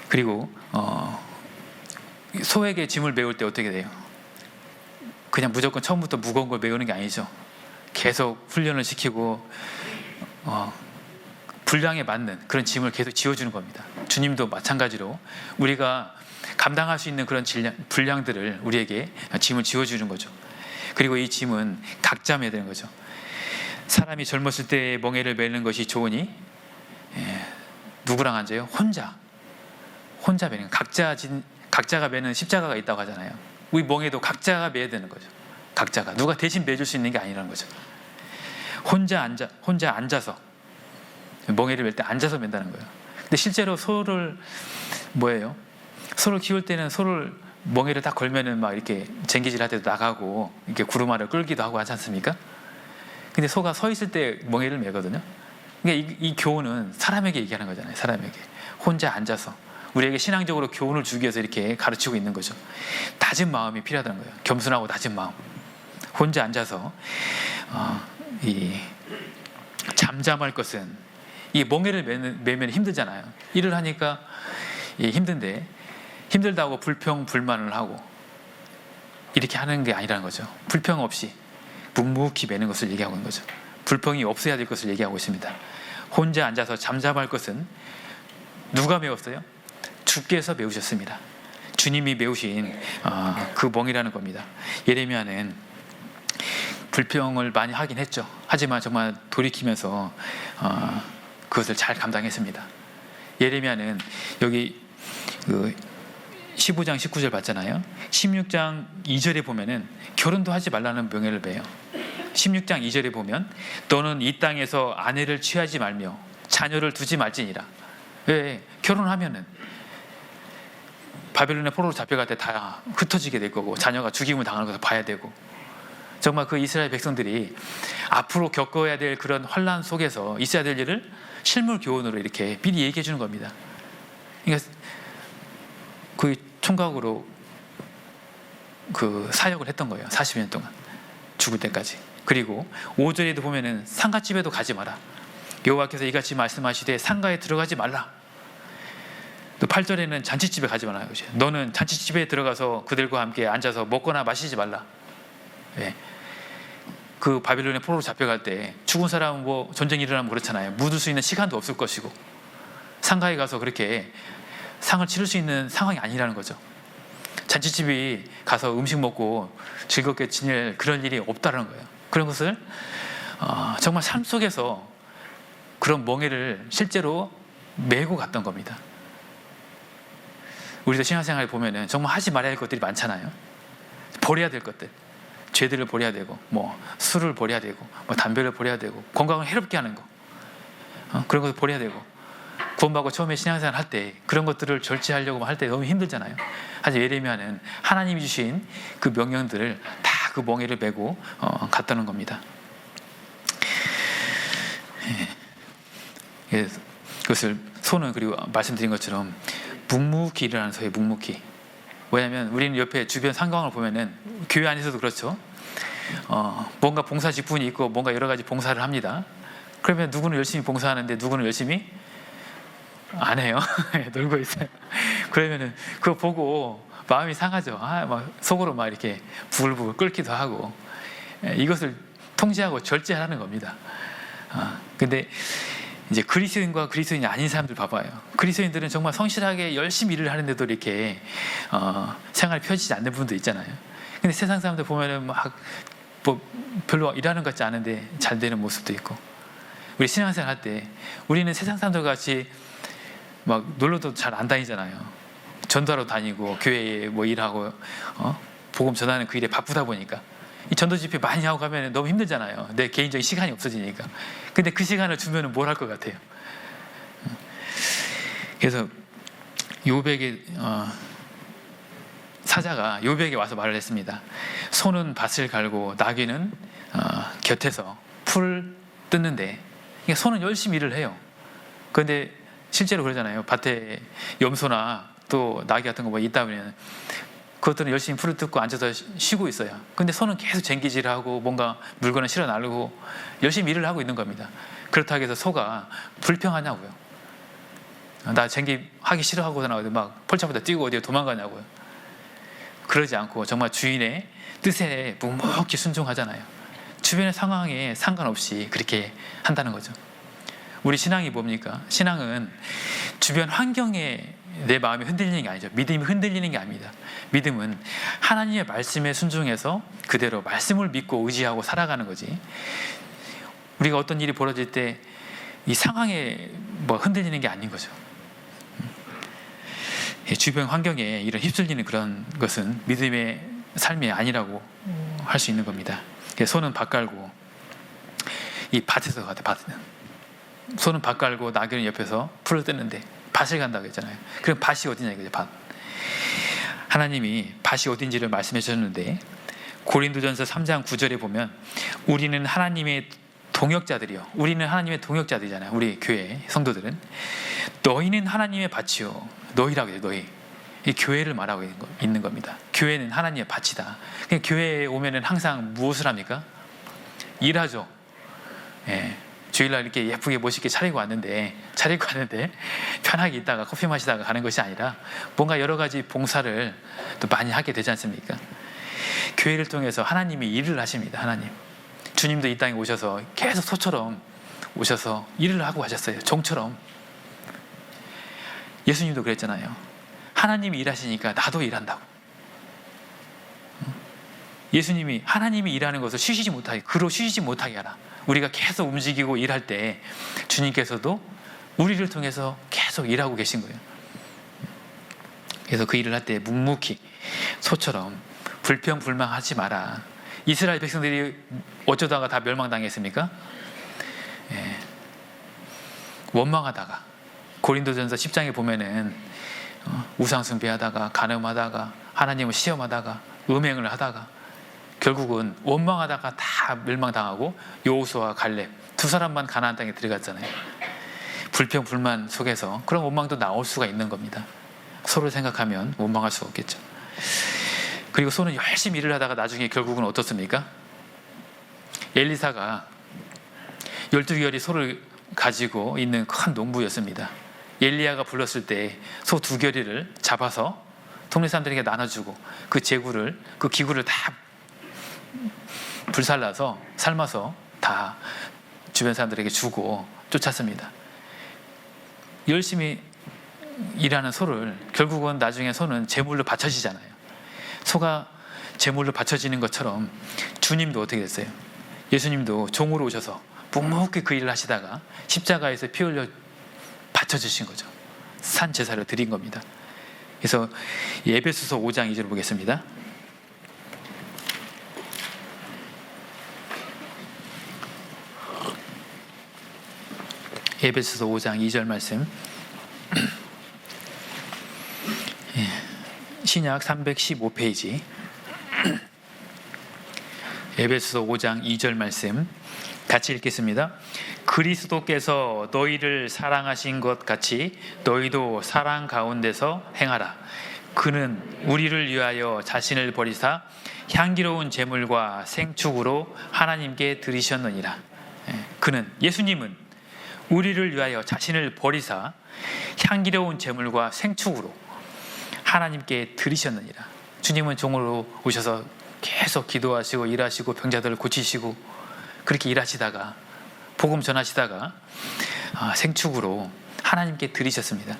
그리고 소에게 짐을 메울 때 어떻게 돼요? 그냥 무조건 처음부터 무거운 걸 메우는 게 아니죠. 계속 훈련을 시키고 분량에 맞는 그런 짐을 계속 지어주는 겁니다. 주님도 마찬가지로 우리가 감당할 수 있는 그런 분량들을 우리에게 짐을 지어주는 거죠. 그리고 이 짐은 각자 매야 되는 거죠. 사람이 젊었을 때 멍에를 매는 것이 좋으니 누구랑 앉아요? 혼자 매는, 각자가 매는 십자가가 있다고 하잖아요. 우리 멍에도 각자가 매야 되는 거죠. 각자가, 누가 대신 매줄 수 있는 게 아니라는 거죠. 혼자 앉아서 멍에를 맬 때 앉아서 맨다는 거예요. 근데 실제로 소를 키울 때는 소를 멍에를 딱 걸면은 막 이렇게 쟁기질 할 때도 나가고 이렇게 구루마를 끌기도 하고 하지 않습니까? 근데 소가 서 있을 때 멍에를 매거든요. 그러니까 이 교훈은 사람에게 얘기하는 거잖아요. 사람에게 혼자 앉아서 우리에게 신앙적으로 교훈을 주기 위해서 이렇게 가르치고 있는 거죠. 낮은 마음이 필요하다는 거예요. 겸손하고 낮은 마음. 혼자 앉아서 이 잠잠할 것은, 이 멍에를 매면 힘들잖아요. 일을 하니까 힘든데 힘들다고 불평 불만을 하고 이렇게 하는 게 아니라는 거죠. 불평 없이 묵묵히 매는 것을 얘기하고 있는 거죠. 불평이 없어야 될 것을 얘기하고 있습니다. 혼자 앉아서 잠잠할 것은 누가 메웠어요? 주께서 메우셨습니다. 주님이 메우신 그 멍이라는 겁니다. 예레미야는 불평을 많이 하긴 했죠. 하지만 정말 돌이키면서 그것을 잘 감당했습니다. 예레미야는 여기 15장 19절 봤잖아요. 16장 2절에 보면은 결혼도 하지 말라는 명예를 매요. 16장 2절에 보면 너는 이 땅에서 아내를 취하지 말며 자녀를 두지 말지니라. 왜? 결혼하면은 바벨론의 포로로 잡혀갈 때 다 흩어지게 될 거고 자녀가 죽임을 당하는 것을 봐야 되고, 정말 그 이스라엘 백성들이 앞으로 겪어야 될 그런 환난 속에서 있어야 될 일을 실물 교훈으로 이렇게 미리 얘기해 주는 겁니다. 그러니까 그 총각으로 그 사역을 했던 거예요. 40년 동안 죽을 때까지. 그리고 5절에도 보면은 상가집에도 가지 마라. 여호와께서 이같이 말씀하시되 상가에 들어가지 말라. 또 8절에는 잔치집에 가지 말라. 너는 잔치집에 들어가서 그들과 함께 앉아서 먹거나 마시지 말라. 예. 그 바빌론의 포로로 잡혀갈 때 죽은 사람은 뭐 전쟁이 일어나면 그렇잖아요. 묻을 수 있는 시간도 없을 것이고 상가에 가서 그렇게 상을 치를 수 있는 상황이 아니라는 거죠. 잔치집이 가서 음식 먹고 즐겁게 지낼 그런 일이 없다는 거예요. 그런 것을 정말 삶 속에서 그런 멍해를 실제로 메고 갔던 겁니다. 우리도 신앙생활에 보면은 정말 하지 말아야 할 것들이 많잖아요. 버려야 될 것들, 죄들을 버려야 되고, 뭐 술을 버려야 되고, 뭐 담배를 버려야 되고, 건강을 해롭게 하는 거, 그런 것을 버려야 되고, 구원받고 처음에 신앙생활 할 때 그런 것들을 절제하려고 할 때 너무 힘들잖아요. 하지만 예레미야는 하나님이 주신 그 명령들을 다 그 멍에를 메고 갔다는 겁니다. 예. 그것을 손은, 그리고 말씀드린 것처럼 묵묵히 일을 하는 소리예요. 묵묵히. 왜냐하면 우리는 옆에 주변 상황을 보면은 교회 안에서도 그렇죠. 뭔가 봉사 직분이 있고 뭔가 여러 가지 봉사를 합니다. 그러면 누구는 열심히 봉사하는데 누구는 열심히 안 해요. 놀고 있어요. 그러면은 그거 보고 마음이 상하죠. 막 속으로 막 이렇게 부글부글 끓기도 하고, 이것을 통제하고 절제하는 겁니다. 근데 이제 그리스도인과 그리스도인이 아닌 사람들 봐봐요. 그리스도인들은 정말 성실하게 열심히 일을 하는데도 이렇게 생활이 펴지지 않는 분도 있잖아요. 근데 세상 사람들 보면은 막 뭐 별로 일하는 것 같지 않은데 잘 되는 모습도 있고, 우리 신앙생활 할 때 우리는 세상 사람들 같이 막 놀러도 잘 안 다니잖아요. 전도하러 다니고 교회에 뭐 일하고 복음 전하는 그 일에 바쁘다 보니까 이 전도 집회 많이 하고 가면 너무 힘들잖아요. 내 개인적인 시간이 없어지니까. 근데 그 시간을 주면은 뭘 할 것 같아요? 그래서 요백의 사자가 요백에 와서 말을 했습니다. 소는 밭을 갈고 나귀는 곁에서 풀 뜯는데, 그러니까 소는 열심히 일을 해요. 그런데 실제로 그러잖아요. 밭에 염소나 또 나귀 같은 거 뭐 있다 보면 그것들은 열심히 풀을 뜯고 앉아서 쉬고 있어요. 근데 소는 계속 쟁기질하고 뭔가 물건을 실어 나르고 열심히 일을 하고 있는 겁니다. 그렇다고 해서 소가 불평하냐고요. 나 쟁기 하기 싫어하고 나오고 막 펄차부터 뛰고 어디에 도망가냐고요. 그러지 않고 정말 주인의 뜻에 묵묵히 순종하잖아요. 주변의 상황에 상관없이 그렇게 한다는 거죠. 우리 신앙이 뭡니까? 신앙은 주변 환경에 내 마음이 흔들리는 게 아니죠. 믿음이 흔들리는 게 아닙니다. 믿음은 하나님의 말씀에 순종해서 그대로 말씀을 믿고 의지하고 살아가는 거지, 우리가 어떤 일이 벌어질 때 이 상황에 뭐 흔들리는 게 아닌 거죠. 주변 환경에 이런 휩쓸리는 그런 것은 믿음의 삶이 아니라고 할 수 있는 겁니다. 소는 밭 갈고, 이 밭에서 가다, 밭은 소는 밭 갈고 나귀는 옆에서 풀을 뜯는데 밭을 간다고 했잖아요. 그럼 밭이 어디냐 이거죠. 밭. 하나님이 밭이 어딘지를 말씀해 주셨는데 고린도전서 3장 9절에 보면 우리는 하나님의 동역자들이요. 우리는 하나님의 동역자들이잖아요. 우리 교회 성도들은 너희는 하나님의 밭이요. 너희라고 해요. 너희. 이 교회를 말하고 있는 겁니다. 교회는 하나님의 밭이다. 교회에 오면은 항상 무엇을 합니까? 일하죠. 예. 주일날 이렇게 예쁘게 멋있게 차리고 왔는데 편하게 있다가 커피 마시다가 가는 것이 아니라 뭔가 여러 가지 봉사를 또 많이 하게 되지 않습니까? 교회를 통해서 하나님이 일을 하십니다. 하나님. 주님도 이 땅에 오셔서 계속 소처럼 오셔서 일을 하고 가셨어요. 종처럼. 예수님도 그랬잖아요. 하나님이 일하시니까 나도 일한다고. 예수님이 하나님이 일하는 것을 쉬지 못하게 하라. 우리가 계속 움직이고 일할 때 주님께서도 우리를 통해서 계속 일하고 계신 거예요. 그래서 그 일을 할 때 묵묵히 소처럼 불평불만하지 마라. 이스라엘 백성들이 어쩌다가 다 멸망당했습니까? 예. 원망하다가, 고린도전서 10장에 보면은 우상숭배하다가, 간음하다가, 하나님을 시험하다가, 음행을 하다가, 결국은 원망하다가 다 멸망당하고 여호수아와 갈렙 두 사람만 가나안 땅에 들어갔잖아요. 불평불만 속에서 그런 원망도 나올 수가 있는 겁니다. 서로 생각하면 원망할 수가 없겠죠. 그리고 소는 열심히 일을 하다가 나중에 결국은 어떻습니까? 엘리사가 12개월이 소를 가지고 있는 큰 농부였습니다. 엘리야가 불렀을 때 소 2결이를 잡아서 동네 사람들에게 나눠주고 그 제구를, 그 기구를 다 불살라서 삶아서 다 주변 사람들에게 주고 쫓았습니다. 열심히 일하는 소를 결국은 나중에 소는 제물로 바쳐지잖아요. 소가 제물로 바쳐지는 것처럼 주님도 어떻게 됐어요? 예수님도 종으로 오셔서 묵묵히 그 일을 하시다가 십자가에서 피 흘려 바쳐주신 거죠. 산 제사를 드린 겁니다. 그래서 에베소서 5장 2절 보겠습니다. 에베소서 5장 2절 말씀. 신약 315페이지. 에베소서 5장 2절 말씀 같이 읽겠습니다. 그리스도께서 너희를 사랑하신 것 같이 너희도 사랑 가운데서 행하라. 그는 우리를 위하여 자신을 버리사 향기로운 제물과 생축으로 하나님께 드리셨느니라. 그는, 예수님은 우리를 위하여 자신을 버리사 향기로운 제물과 생축으로 하나님께 드리셨느니라. 주님은 종으로 오셔서 계속 기도하시고 일하시고 병자들을 고치시고 그렇게 일하시다가 복음 전하시다가 생축으로 하나님께 드리셨습니다.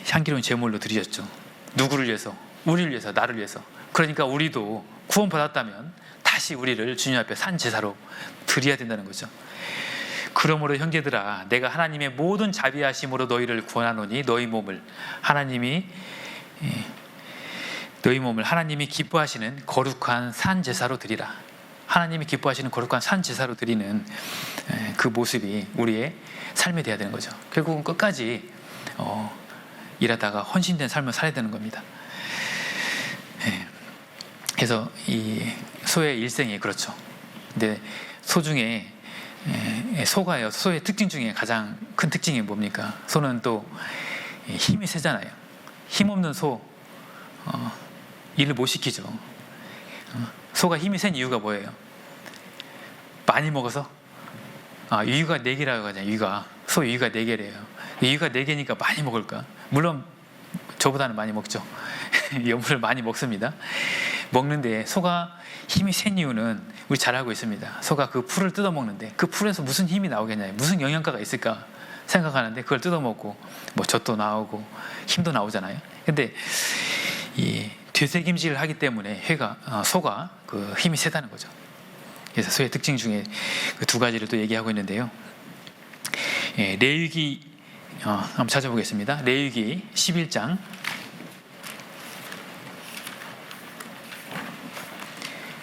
향기로운 제물로 드리셨죠. 누구를 위해서? 우리를 위해서, 나를 위해서. 그러니까 우리도 구원받았다면 다시 우리를 주님 앞에 산 제사로 드려야 된다는 거죠. 그러므로 형제들아, 내가 하나님의 모든 자비하심으로 너희를 구원하노니 너희 몸을 하나님이 기뻐하시는 거룩한 산 제사로 드리라. 하나님이 기뻐하시는 거룩한 산 제사로 드리는 그 모습이 우리의 삶이 되어야 되는 거죠. 결국은 끝까지 일하다가 헌신된 삶을 살아야 되는 겁니다. 그래서 이 소의 일생이 그렇죠. 근데 소 중에 소가요. 소의 특징 중에 가장 큰 특징이 뭡니까? 소는 또 힘이 세잖아요. 힘없는 소 일을 못 시키죠. 소가 힘이 센 이유가 뭐예요? 많이 먹어서? 유가 4개라고 하잖아요. 유가. 소 유가 4개래요. 유가 4개니까 많이 먹을까? 물론 저보다는 많이 먹죠. 여물을 많이 먹습니다. 먹는데 소가 힘이 센 이유는 우리 잘 알고 있습니다. 소가 그 풀을 뜯어먹는데 그 풀에서 무슨 힘이 나오겠냐, 무슨 영양가가 있을까 생각하는데 그걸 뜯어먹고 뭐 젖도 나오고 힘도 나오잖아요. 근데 이 되새김질을 하기 때문에 소가 그 힘이 세다는 거죠. 그래서 소의 특징 중에 그 2가지를 또 얘기하고 있는데요. 레위기 한번 찾아보겠습니다. 레위기 11장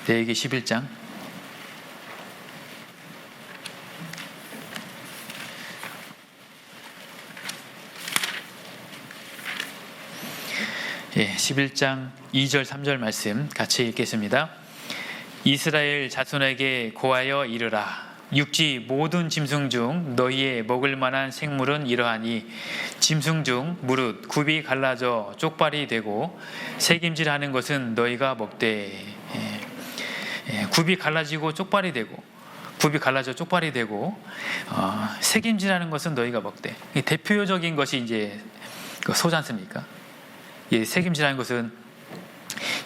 11장 11장 2절 3절 말씀 같이 읽겠습니다. 이스라엘 자손에게 고하여 이르라. 육지 모든 짐승 중 너희의 먹을 만한 생물은 이러하니 짐승 중 무릇 굽이 갈라져 쪽발이 되고 새김질하는 것은 너희가 먹되. 굽이 갈라지고 쪽발이 되고, 굽이 갈라져 쪽발이 되고 새김질하는 것은 너희가 먹되. 대표적인 것이 이제 소지 않습니까? 새김질하는 것은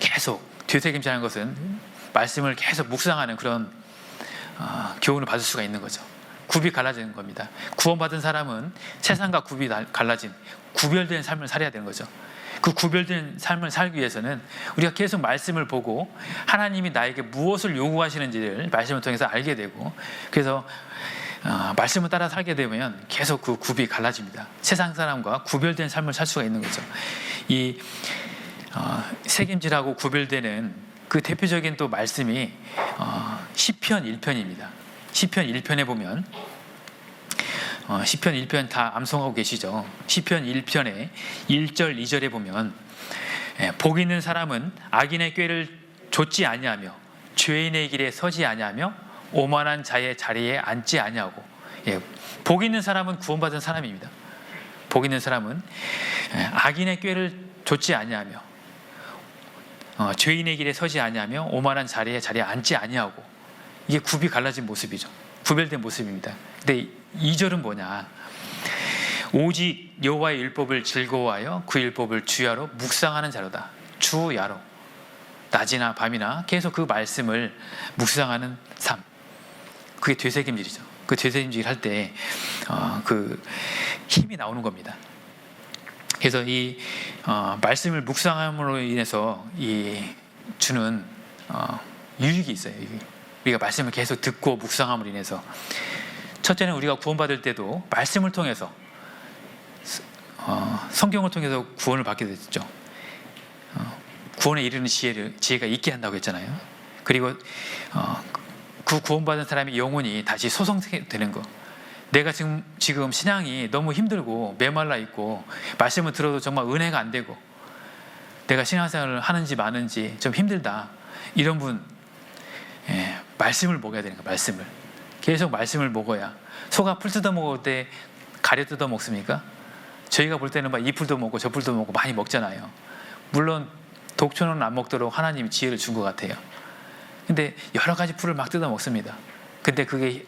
계속, 되새김질하는 것은 말씀을 계속 묵상하는 그런 교훈을 받을 수가 있는 거죠. 굽이 갈라지는 겁니다. 구원받은 사람은 세상과 굽이 갈라진 구별된 삶을 살아야 되는 거죠. 그 구별된 삶을 살기 위해서는 우리가 계속 말씀을 보고 하나님이 나에게 무엇을 요구하시는지를 말씀을 통해서 알게 되고, 그래서 말씀을 따라 살게 되면 계속 그 굽이 갈라집니다. 세상 사람과 구별된 삶을 살 수가 있는 거죠. 이 책임질하고 구별되는 그 대표적인 또 말씀이 시편 1편입니다. 시편 1편에 보면 시편 1편 다 암송하고 계시죠. 시편 1편에 1절 2절에 보면 복 있는 사람은 악인의 꾀를 좇지 아니하며 죄인의 길에 서지 아니하며 오만한 자의 자리에 앉지 아니하고. 복 있는 사람은 구원받은 사람입니다. 복 있는 사람은 악인의 꾀를 좇지 아니하며 죄인의 길에 서지 아니하며 오만한 자리에 앉지 아니하고. 이게 굽이 갈라진 모습이죠. 구별된 모습입니다. 근데 2절은 뭐냐? 오직 여호와의 율법을 즐거워하여 그 율법을 주야로 묵상하는 자로다. 주야로 낮이나 밤이나 계속 그 말씀을 묵상하는 삶. 그게 되새김질이죠. 그 되새김질 할 때 그 힘이 나오는 겁니다. 그래서 이 말씀을 묵상함으로 인해서 이 주는 유익이 있어요. 우리가 말씀을 계속 듣고 묵상함으로 인해서, 첫째는 우리가 구원받을 때도 말씀을 통해서 성경을 통해서 구원을 받게 됐죠. 구원에 이르는 지혜가 있게 한다고 했잖아요. 그리고 그 구원받은 사람의 영혼이 다시 소성되는 거. 내가 지금 신앙이 너무 힘들고 메말라 있고 말씀을 들어도 정말 은혜가 안 되고 내가 신앙생활을 하는지 마는지 좀 힘들다, 이런 분 말씀을 먹어야 되는 거예요. 말씀을 계속 말씀을 먹어야. 소가 풀 뜯어 먹을 때 가래 뜯어 먹습니까? 저희가 볼 때는 막 이 풀도 먹고 저 풀도 먹고 많이 먹잖아요. 물론 독초는 안 먹도록 하나님이 지혜를 준 것 같아요. 근데 여러 가지 풀을 막 뜯어 먹습니다. 근데 그게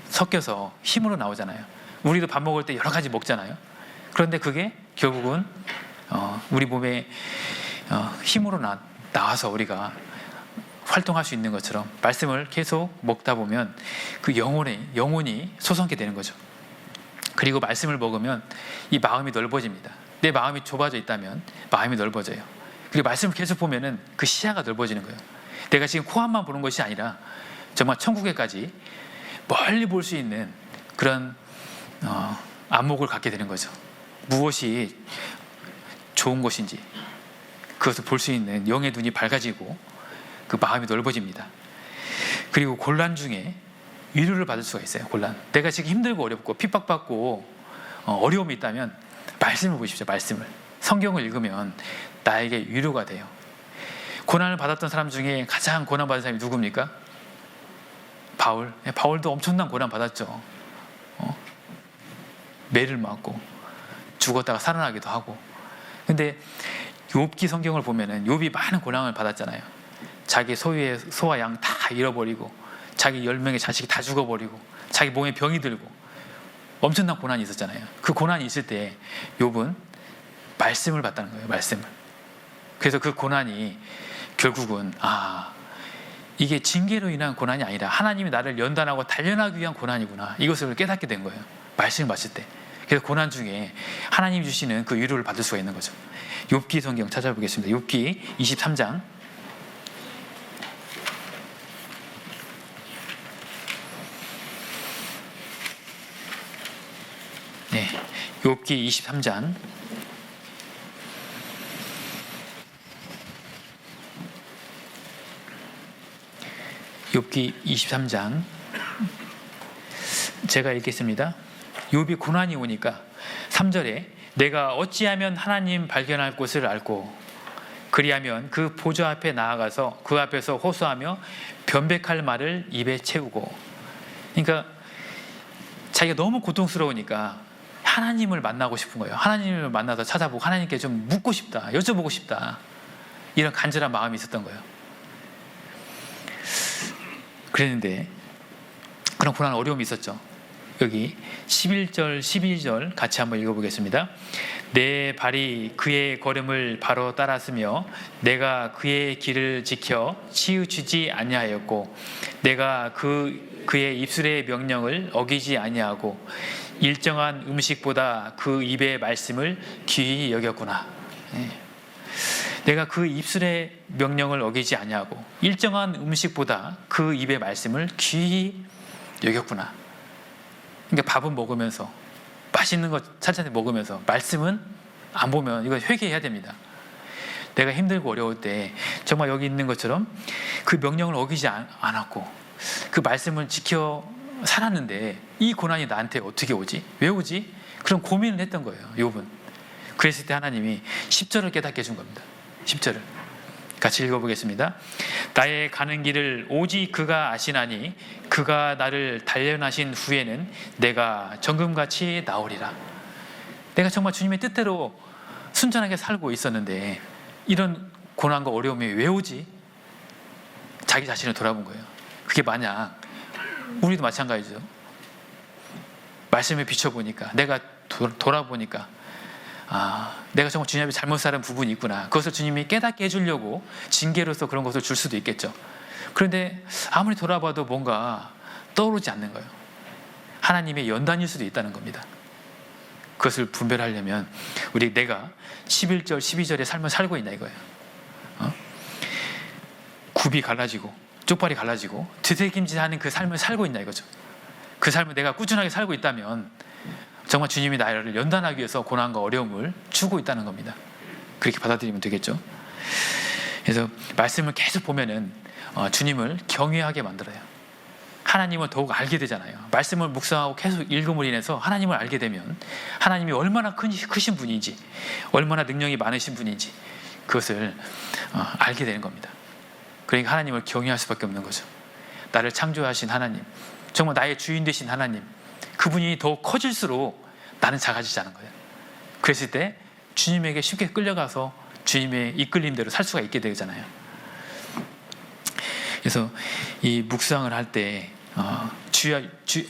섞여서 힘으로 나오잖아요. 우리도 밥 먹을 때 여러 가지 먹잖아요. 그런데 그게 결국은 우리 몸에 힘으로 나와서 우리가 활동할 수 있는 것처럼 말씀을 계속 먹다 보면 그 영혼이 소성게 되는 거죠. 그리고 말씀을 먹으면 이 마음이 넓어집니다. 내 마음이 좁아져 있다면 마음이 넓어져요. 그리고 말씀을 계속 보면은 그 시야가 넓어지는 거예요. 내가 지금 코앞만 보는 것이 아니라 정말 천국에까지 멀리 볼 수 있는 그런 안목을 갖게 되는 거죠. 무엇이 좋은 것인지 그것을 볼 수 있는 영의 눈이 밝아지고 그 마음이 넓어집니다. 그리고 곤란 중에 위로를 받을 수가 있어요. 곤란. 내가 지금 힘들고 어렵고 핍박받고 어려움이 있다면 말씀을 보십시오. 말씀을. 성경을 읽으면 나에게 위로가 돼요. 고난을 받았던 사람 중에 가장 고난받은 사람이 누굽니까? 바울. 바울도 엄청난 고난 받았죠. 매를 맞고 죽었다가 살아나기도 하고. 근데 욥기 성경을 보면은 욥이 많은 고난을 받았잖아요. 자기 소유의 소와 양 다 잃어버리고 자기 10명의 자식이 다 죽어버리고 자기 몸에 병이 들고 엄청난 고난이 있었잖아요. 그 고난이 있을 때 욥은 말씀을 받다는 거예요. 말씀을. 그래서 그 고난이 결국은 이게 징계로 인한 고난이 아니라 하나님이 나를 연단하고 단련하기 위한 고난이구나, 이것을 깨닫게 된 거예요. 말씀을 봤을 때. 그래서 고난 중에 하나님이 주시는 그 위로를 받을 수가 있는 거죠. 욥기 성경 찾아보겠습니다. 욥기 23장. 네, 욥기 23장. 욥기 23장 제가 읽겠습니다. 욥이 고난이 오니까 3절에 내가 어찌하면 하나님 발견할 곳을 알고 그리하면 그 보좌 앞에 나아가서 그 앞에서 호소하며 변백할 말을 입에 채우고. 그러니까 자기가 너무 고통스러우니까 하나님을 만나고 싶은 거예요. 하나님을 만나서 찾아보고 하나님께 좀 묻고 싶다, 여쭤보고 싶다, 이런 간절한 마음이 있었던 거예요. 그랬는데 그런 고난 어려움이 있었죠. 여기 11절 12절 같이 한번 읽어보겠습니다. 내 발이 그의 걸음을 바로 따랐으며 내가 그의 길을 지켜 치우치지 아니하였고 내가 그의 입술의 명령을 어기지 아니하고 일정한 음식보다 그 입의 말씀을 귀히 여겼구나. 내가 그 입술의 명령을 어기지 아니하고 일정한 음식보다 그 입의 말씀을 귀히 여겼구나. 그러니까 밥은 먹으면서 맛있는 거 차차히 먹으면서 말씀은 안 보면 이거 회개해야 됩니다. 내가 힘들고 어려울 때 정말 여기 있는 것처럼 그 명령을 어기지 않았고 그 말씀을 지켜 살았는데 이 고난이 나한테 어떻게 오지? 왜 오지? 그런 고민을 했던 거예요, 욥은. 그랬을 때 하나님이 10절을 깨닫게 해준 겁니다. 10절을 같이 읽어보겠습니다. 나의 가는 길을 오직 그가 아시나니 그가 나를 단련하신 후에는 내가 정금같이 나오리라. 내가 정말 주님의 뜻대로 순전하게 살고 있었는데 이런 고난과 어려움이 왜 오지? 자기 자신을 돌아본 거예요. 그게 만약 우리도 마찬가지죠. 말씀에 비춰보니까 내가 돌아보니까 내가 정말 주님 앞에 잘못 살은 부분이 있구나. 그것을 주님이 깨닫게 해주려고 징계로서 그런 것을 줄 수도 있겠죠. 그런데 아무리 돌아봐도 뭔가 떠오르지 않는 거예요. 하나님의 연단일 수도 있다는 겁니다. 그것을 분별하려면 내가 11절, 12절의 삶을 살고 있나 이거예요. 굽이 갈라지고 쪽발이 갈라지고 되새김질하는 그 삶을 살고 있나 이거죠. 그 삶을 내가 꾸준하게 살고 있다면 정말 주님이 나를 연단하기 위해서 고난과 어려움을 주고 있다는 겁니다. 그렇게 받아들이면 되겠죠. 그래서 말씀을 계속 보면은 주님을 경외하게 만들어요. 하나님을 더욱 알게 되잖아요. 말씀을 묵상하고 계속 읽음으로 인해서 하나님을 알게 되면 하나님이 얼마나 크신 분인지, 얼마나 능력이 많으신 분인지 그것을 알게 되는 겁니다. 그러니까 하나님을 경외할 수밖에 없는 거죠. 나를 창조하신 하나님, 정말 나의 주인 되신 하나님, 그분이 더욱 커질수록 나는 작아지지 않은 거예요. 그랬을 때 주님에게 쉽게 끌려가서 주님의 이끌림대로 살 수가 있게 되잖아요. 그래서 이 묵상을 할 때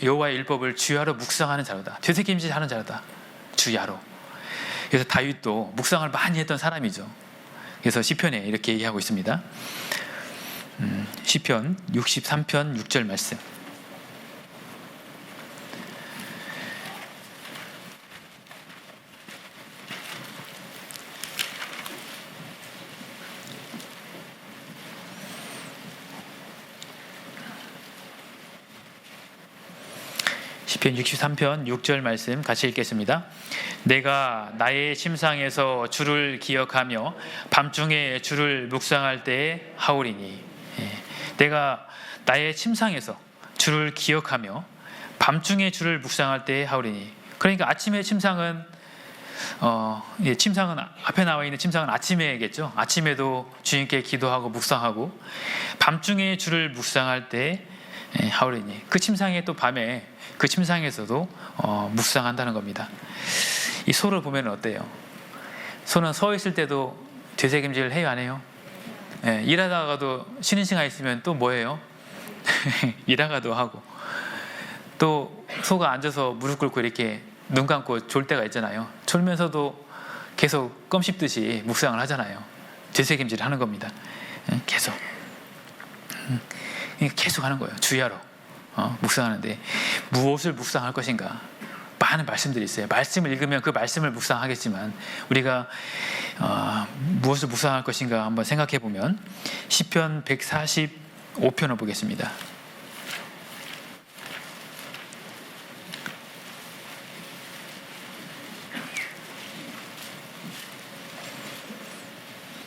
여호와의 율법을 주야로 묵상하는 자로다. 되새김질하는 자로다. 주야로. 그래서 다윗도 묵상을 많이 했던 사람이죠. 그래서 시편에 이렇게 얘기하고 있습니다. 시편 63편 6절 말씀. 시편 63편 6절 말씀 같이 읽겠습니다. 내가 나의 침상에서 주를 기억하며 밤중에 주를 묵상할 때에 하오리니. 내가 나의 침상에서 주를 기억하며 밤중에 주를 묵상할 때에 하오리니. 그러니까 아침의 침상은 침상은 앞에 나와 있는 침상은 아침에겠죠. 아침에도 주님께 기도하고 묵상하고 밤중에 주를 묵상할 때 하오리니. 그 침상에 또 밤에 그 침상에서도 묵상한다는 겁니다. 이 소를 보면 어때요? 소는 서 있을 때도 되새김질을 해요, 안 해요? 일하다가도 쉬는 시간 있으면 또 뭐해요? 일하가도 하고, 또 소가 앉아서 무릎 꿇고 이렇게 눈 감고 졸 때가 있잖아요. 졸면서도 계속 껌 씹듯이 묵상을 하잖아요. 되새김질을 하는 겁니다. 계속 하는 거예요. 주야로 묵상하는데 무엇을 묵상할 것인가? 많은 말씀들이 있어요. 말씀을 읽으면 그 말씀을 묵상하겠지만 우리가 무엇을 묵상할 것인가 한번 생각해 보면 시편 145편을 보겠습니다.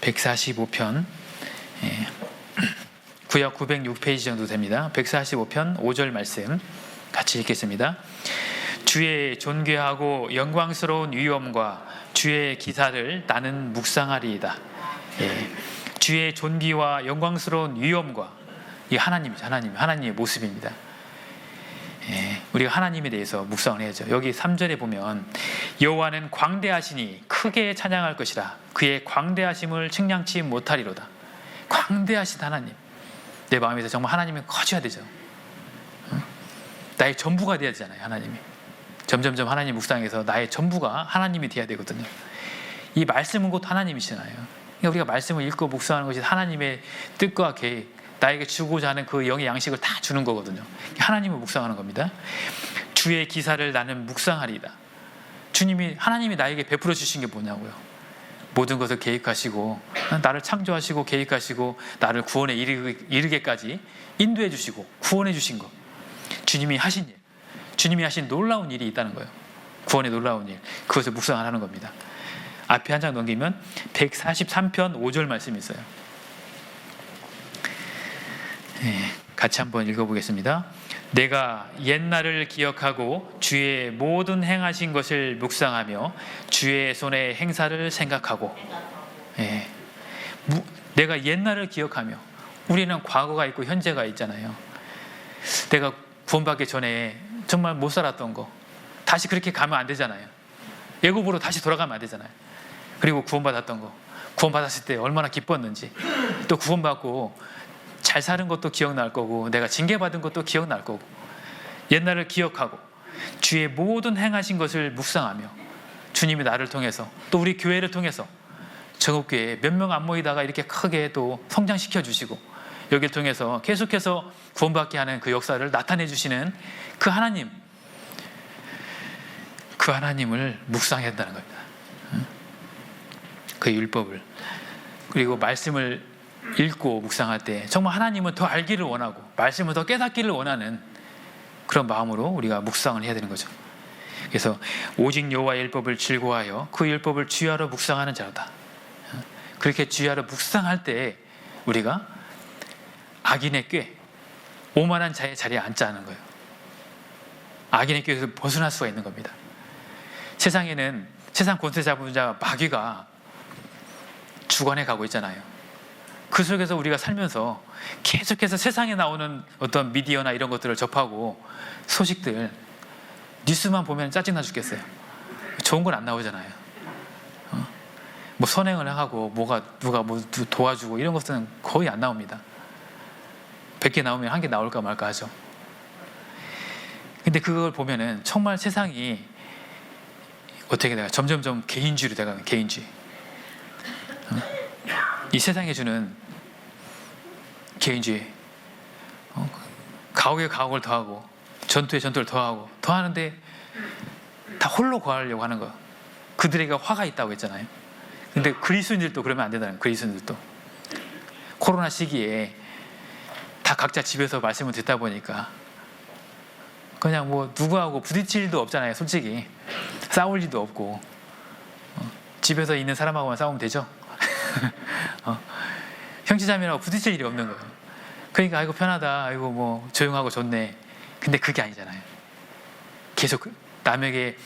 (145편) 구약 906페이지 정도 됩니다. 145편 5절 말씀 같이 읽겠습니다. 주의 존귀하고 영광스러운 위엄과 주의 기사를 나는 묵상하리이다. 주의 존귀와 영광스러운 위엄과 이 하나님이죠. 하나님의 모습입니다. 우리가 하나님에 대해서 묵상을 해야죠. 여기 3절에 보면 여호와는 광대하시니 크게 찬양할 것이라. 그의 광대하심을 측량치 못하리로다. 광대하신 하나님, 내 마음에서 정말 하나님이 커져야 되죠. 나의 전부가 돼야 되잖아요. 하나님이 점점점 하나님 묵상해서 나의 전부가 하나님이 돼야 되거든요. 이 말씀은 곧 하나님이시잖아요. 그러니까 우리가 말씀을 읽고 묵상하는 것이 하나님의 뜻과 계획, 나에게 주고자 하는 그 영의 양식을 다 주는 거거든요. 하나님을 묵상하는 겁니다. 주의 기사를 나는 묵상하리이다. 하나님이 나에게 베풀어 주신 게 뭐냐고요. 모든 것을 계획하시고 나를 창조하시고 계획하시고 나를 구원에 이르게까지 인도해 주시고 구원해 주신 것, 주님이 하신 일, 주님이 하신 놀라운 일이 있다는 거예요. 구원의 놀라운 일. 그것을 묵상을 하는 겁니다. 앞에 한 장 넘기면 143편 5절 말씀이 있어요. 같이 한번 읽어보겠습니다. 내가 옛날을 기억하고 주의 모든 행하신 것을 묵상하며 주의 손의 행사를 생각하고. 내가 옛날을 기억하며, 우리는 과거가 있고 현재가 있잖아요. 내가 구원받기 전에 정말 못 살았던 거 다시 그렇게 가면 안 되잖아요. 애굽으로 다시 돌아가면 안 되잖아요. 그리고 구원받았던 거, 구원받았을 때 얼마나 기뻤는지, 또 구원받고 잘 사는 것도 기억날 거고, 내가 징계받은 것도 기억날 거고, 옛날을 기억하고 주의 모든 행하신 것을 묵상하며, 주님이 나를 통해서 또 우리 교회를 통해서 정읍교회 몇 명 안 모이다가 이렇게 크게 또 성장시켜 주시고, 여기를 통해서 계속해서 구원받게 하는 그 역사를 나타내 주시는 그 하나님, 그 하나님을 묵상해야 한다는 겁니다. 그 율법을, 그리고 말씀을 읽고 묵상할 때 정말 하나님은 더 알기를 원하고 말씀을 더 깨닫기를 원하는 그런 마음으로 우리가 묵상을 해야 되는 거죠. 그래서 오직 여호와의 율법을 즐거워하여 그 율법을 주야로 묵상하는 자로다. 그렇게 주야로 묵상할 때 우리가 악인의 꾀, 오만한 자의 자리에 앉지 않는 거예요. 악인의 꾀에서 벗어날 수가 있는 겁니다. 세상에는 세상 권세 잡은 자 마귀가 주관해 가고 있잖아요. 그 속에서 우리가 살면서 계속해서 세상에 나오는 어떤 미디어나 이런 것들을 접하고, 소식들, 뉴스만 보면 짜증나 죽겠어요. 좋은 건 안 나오잖아요. 뭐 선행을 하고 누가 뭐 도와주고 이런 것들은 거의 안 나옵니다. 100개 나오면 1개 나올까 말까 하죠. 근데 그걸 보면은 정말 세상이 어떻게 돼가 점점점 개인주의로 돼가는, 개인주의. 이 세상에 주는 개인주의, 가옥에 가옥을 더하고 전투에 전투를 더하는데 다 홀로 거하려고 하는 거. 그들에게 화가 있다고 했잖아요. 근데 그리스도인들도 그러면 안 된다는 거예요. 그리스도인들도 코로나 시기에 다 각자 집에서 말씀을 듣다 보니까 그냥 뭐 누구하고 부딪힐 일도 없잖아요. 솔직히 싸울 일도 없고, 집에서 있는 사람하고만 싸우면 되죠. 형제자매라고 부딪힐 일이 없는 거예요. 그러니까 아이고 편하다, 아이고 뭐 조용하고 좋네. 근데 그게 아니잖아요. 계속 남에게,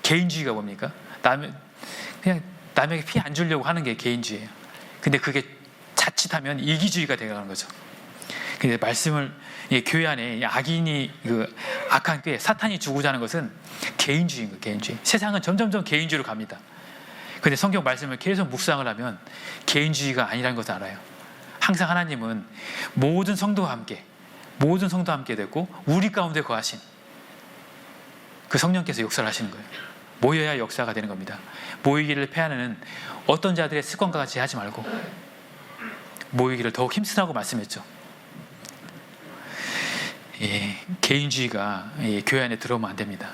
개인주의가 뭡니까? 그냥 남에게 피해 안 주려고 하는 게 개인주의예요. 근데 그게 자칫하면 이기주의가 되어가는 거죠. 근데 말씀을, 교회 안에 악인이, 악한 꾀, 사탄이 주고자 하는 것은 개인주의인 거예요. 개인주의. 세상은 점점점 개인주의로 갑니다. 근데 성경 말씀을 계속 묵상을 하면 개인주의가 아니라는 것을 알아요. 항상 하나님은 모든 성도와 함께 됐고, 우리 가운데 거하신 그 성령께서 역사를 하시는 거예요. 모여야 역사가 되는 겁니다. 모이기를 패하는 어떤 자들의 습관과 같이 하지 말고 모이기를 더욱 힘쓰라고 말씀했죠. 개인주의가 교회 안에 들어오면 안 됩니다.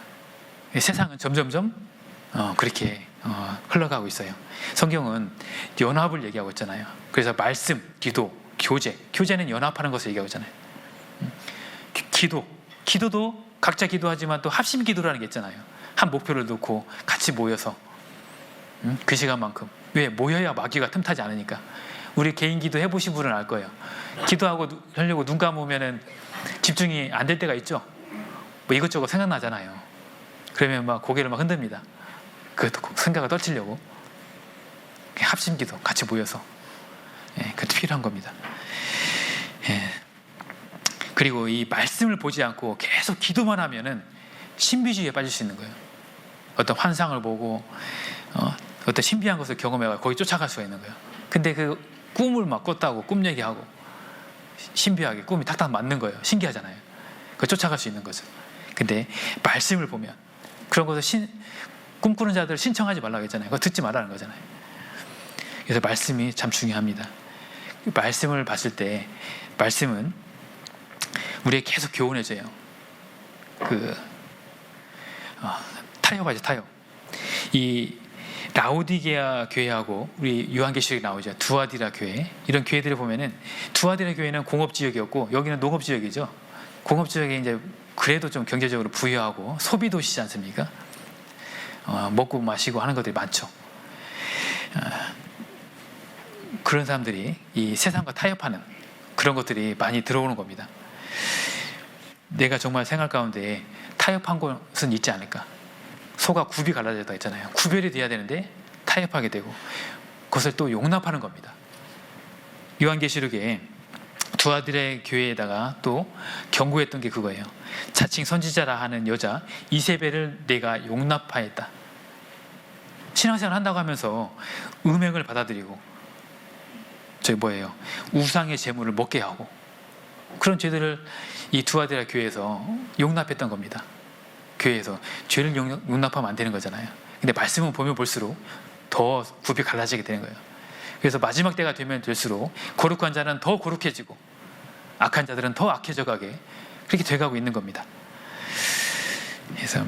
세상은 점점점 그렇게 흘러가고 있어요. 성경은 연합을 얘기하고 있잖아요. 그래서 말씀, 기도, 교제는 연합하는 것을 얘기하고 있잖아요. 기도도 각자 기도하지만 또 합심 기도라는 게 있잖아요. 한 목표를 놓고 같이 모여서 그 시간만큼. 왜? 모여야 마귀가 틈타지 않으니까. 우리 개인 기도 해보신 분은 알 거예요. 기도하고 하려고 눈 감으면은 집중이 안 될 때가 있죠. 뭐 이것저것 생각나잖아요. 그러면 막 고개를 막 흔듭니다. 그것도 생각을 떨치려고. 합심 기도 같이 모여서, 그것도 필요한 겁니다. 그리고 이 말씀을 보지 않고 계속 기도만 하면은 신비주의에 빠질 수 있는 거예요. 어떤 환상을 보고 어떤 신비한 것을 경험해서 거기 쫓아갈 수가 있는 거예요. 근데 그 꿈을 막 꿨다고 꿈 얘기하고 신비하게 꿈이 탁탁 맞는 거예요. 신기하잖아요. 그걸 쫓아갈 수 있는 거죠. 근데 말씀을 보면 그런 것을 꿈꾸는 자들 신청하지 말라고 했잖아요. 그거 듣지 말라는 거잖아요. 그래서 말씀이 참 중요합니다. 말씀을 봤을 때 말씀은 우리에게 계속 교훈해줘요. 타협하죠, 타협. 이 라오디게아 교회하고 우리 요한계시록에 나오죠. 두아디라 교회. 이런 교회들을 보면은 두아디라 교회는 공업 지역이었고 여기는 농업 지역이죠. 공업 지역에 이제 그래도 좀 경제적으로 부유하고 소비도시지 않습니까? 먹고 마시고 하는 것들이 많죠. 그런 사람들이 이 세상과 타협하는 그런 것들이 많이 들어오는 겁니다. 내가 정말 생활 가운데 타협한 것은 있지 않을까. 소가 굽이 갈라졌다 했잖아요. 구별이 돼야 되는데 타협하게 되고 그것을 또 용납하는 겁니다. 요한계시록에 두 아들의 교회에다가 또 경고했던 게 그거예요. 자칭 선지자라 하는 여자 이세벨을 내가 용납하였다. 신앙생활 한다고 하면서 음행을 받아들이고 우상의 제물을 먹게 하고 그런 죄들을 이 두 아들의 교회에서 용납했던 겁니다. 교회에서 죄를 용납하면 안 되는 거잖아요. 근데 말씀을 보면 볼수록 더 굽이 갈라지게 되는 거예요. 그래서 마지막 때가 되면 될수록 거룩한 자는 더 거룩해지고 악한 자들은 더 악해져 가게 그렇게 돼가고 있는 겁니다. 그래서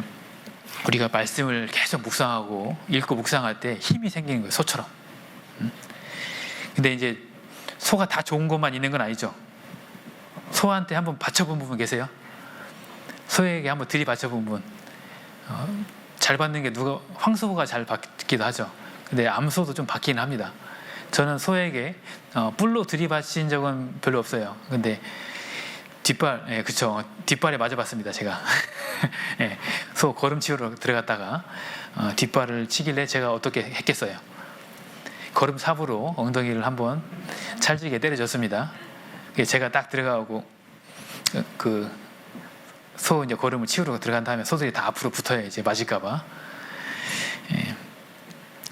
우리가 말씀을 계속 묵상하고 읽고 묵상할 때 힘이 생기는 거예요. 소처럼. 근데 이제 소가 다 좋은 것만 있는 건 아니죠. 소한테 한번 받쳐본 부분 계세요? 소에게 한번 들이받쳐본 분. 잘 받는 게 황소가 잘 받기도 하죠. 근데 암소도 좀 받기는 합니다. 저는 소에게 뿔로 들이받친 적은 별로 없어요. 근데 뒷발에 맞아봤습니다, 제가. 소 걸음 치우러 들어갔다가 뒷발을 치길래 제가 어떻게 했겠어요. 걸음 삽으로 엉덩이를 한번 찰지게 때려줬습니다. 제가 딱 들어가고 소 이제 걸음을 치우러 들어간 다음에 소들이 다 앞으로 붙어야 이제 맞을까봐.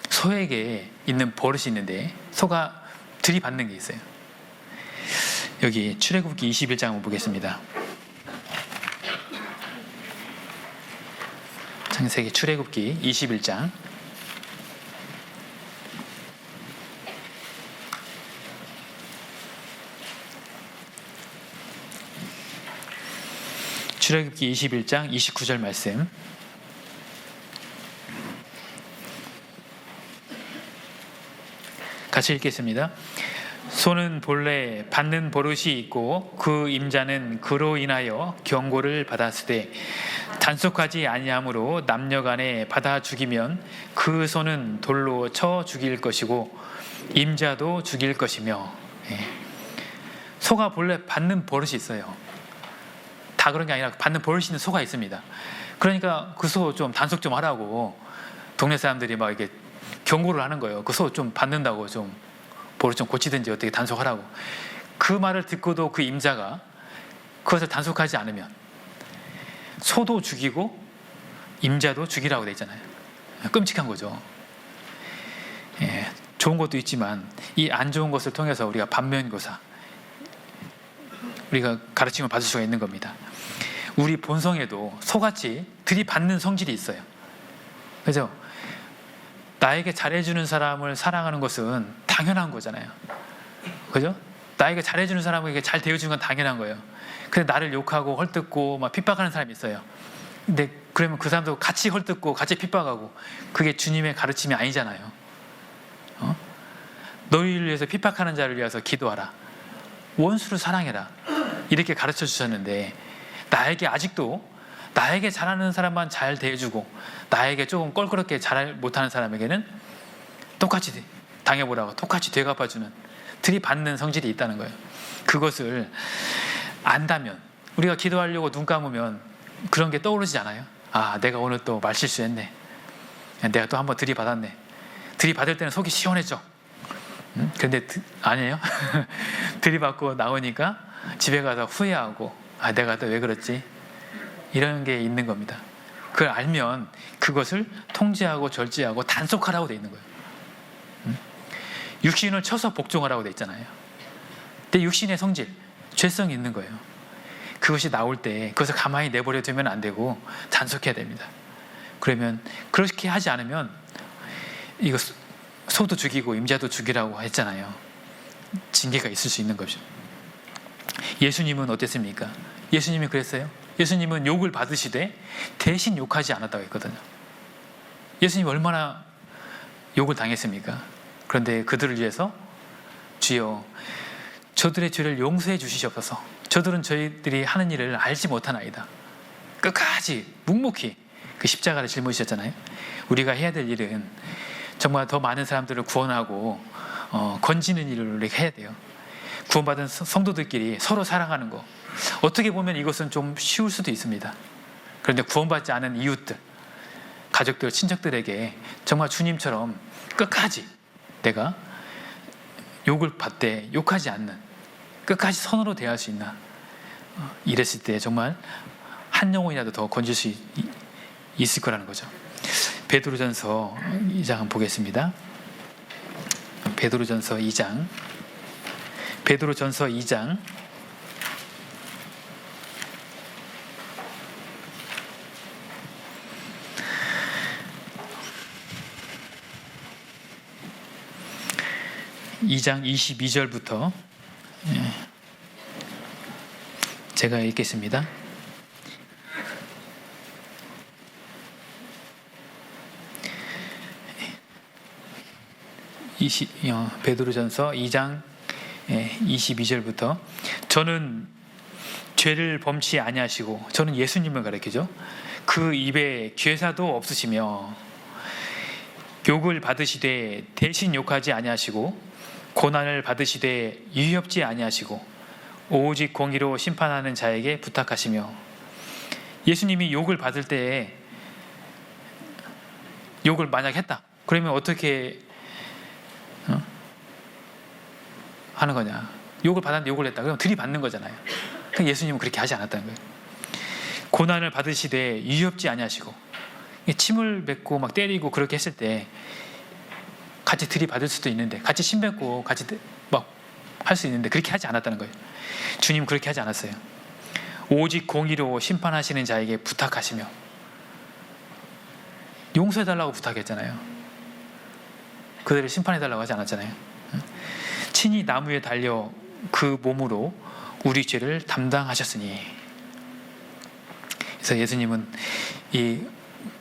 소에게 있는 버릇이 있는데 소가 들이받는 게 있어요. 여기 출애굽기 21장 한번 보겠습니다. 창세기 출애굽기 21장 출애굽기 21장 29절 말씀. 같이 읽겠습니다. 소는 본래 받는 버릇이 있고 그 임자는 그로 인하여 경고를 받았으되 단속하지 아니하므로 남녀간에 받아 죽이면 그 소는 돌로 쳐 죽일 것이고 임자도 죽일 것이며. 소가 본래 받는 버릇이 있어요. 다 그런 게 아니라 받는 버릇이 있는 소가 있습니다. 그러니까 그 소 좀 단속 좀 하라고 동네 사람들이 막 이렇게 경고를 하는 거예요. 그 소 좀 받는다고 좀 버릇 좀 고치든지 어떻게 단속하라고. 그 말을 듣고도 그 임자가 그것을 단속하지 않으면 소도 죽이고 임자도 죽이라고 돼 있잖아요. 끔찍한 거죠. 좋은 것도 있지만 이 안 좋은 것을 통해서 우리가 반면교사, 우리가 가르침을 받을 수가 있는 겁니다. 우리 본성에도 소같이 들이받는 성질이 있어요. 그죠? 나에게 잘해주는 사람을 사랑하는 것은 당연한 거잖아요. 그죠? 나에게 잘해주는 사람에게 잘 대해주는 건 당연한 거예요. 근데 나를 욕하고 헐뜯고 막 핍박하는 사람이 있어요. 근데 그러면 그 사람도 같이 헐뜯고 같이 핍박하고 그게 주님의 가르침이 아니잖아요. 너희를 위해서 핍박하는 자를 위해서 기도하라. 원수를 사랑해라. 이렇게 가르쳐 주셨는데 나에게 아직도 나에게 잘하는 사람만 잘 대해주고 나에게 조금 껄끄럽게 잘 못하는 사람에게는 똑같이 당해보라고 똑같이 되갚아주는 들이받는 성질이 있다는 거예요. 그것을 안다면 우리가 기도하려고 눈 감으면 그런 게 떠오르지 않아요? 아, 내가 오늘 또 말실수했네. 내가 또 한번 들이받았네. 들이받을 때는 속이 시원해져. 근데 아니에요? 들이받고 나오니까 집에 가서 후회하고 아, 내가 또 왜 그랬지? 이런 게 있는 겁니다. 그걸 알면 그것을 통제하고 절제하고 단속하라고 돼 있는 거예요. 육신을 쳐서 복종하라고 돼 있잖아요. 근데 육신의 성질, 죄성이 있는 거예요. 그것이 나올 때 그것을 가만히 내버려 두면 안 되고 단속해야 됩니다. 그러면 그렇게 하지 않으면 이거 소도 죽이고 임자도 죽이라고 했잖아요. 징계가 있을 수 있는 거죠. 예수님은 어땠습니까? 예수님이 그랬어요? 예수님은 욕을 받으시되 대신 욕하지 않았다고 했거든요. 예수님 얼마나 욕을 당했습니까? 그런데 그들을 위해서 주여 저들의 죄를 용서해 주시옵소서. 저들은 저희들이 하는 일을 알지 못하나이다. 끝까지 묵묵히 그 십자가를 짊어지셨잖아요. 우리가 해야 될 일은 정말 더 많은 사람들을 구원하고 건지는 일을 우리가 해야 돼요. 구원받은 성도들끼리 서로 사랑하는 거, 어떻게 보면 이것은 좀 쉬울 수도 있습니다. 그런데 구원받지 않은 이웃들, 가족들, 친척들에게 정말 주님처럼 끝까지 내가 욕을 받되 욕하지 않는, 끝까지 선으로 대할 수 있나, 이랬을 때 정말 한 영혼이라도 더 건질 수 있을 거라는 거죠. 베드로전서 2장 한번 보겠습니다. 베드로전서 2장 22절부터 제가 읽겠습니다. 베드로전서 2장 22절부터 저는 죄를 범치 아니하시고, 저는 예수님을 가리키죠. 그 입에 죄사도 없으시며 욕을 받으시되 대신 욕하지 아니하시고 고난을 받으시되 유협지 아니하시고 오직 공의로 심판하는 자에게 부탁하시며. 예수님이 욕을 받을 때에 욕을 만약 했다, 그러면 어떻게 하는 거냐? 욕을 받았는데 욕을 했다, 그럼 들이받는 거잖아요. 그러니까 예수님은 그렇게 하지 않았다는 거예요. 고난을 받으시되 유협지 아니하시고, 침을 뱉고 막 때리고 그렇게 했을 때 같이 들이받을 수도 있는데, 같이 침 뱉고 같이 막 할 수 있는데 그렇게 하지 않았다는 거예요. 주님은 그렇게 하지 않았어요. 오직 공의로 심판하시는 자에게 부탁하시며. 용서해달라고 부탁했잖아요. 그들을 심판해달라고 하지 않았잖아요. 친히 나무에 달려 그 몸으로 우리 죄를 담당하셨으니. 그래서 예수님은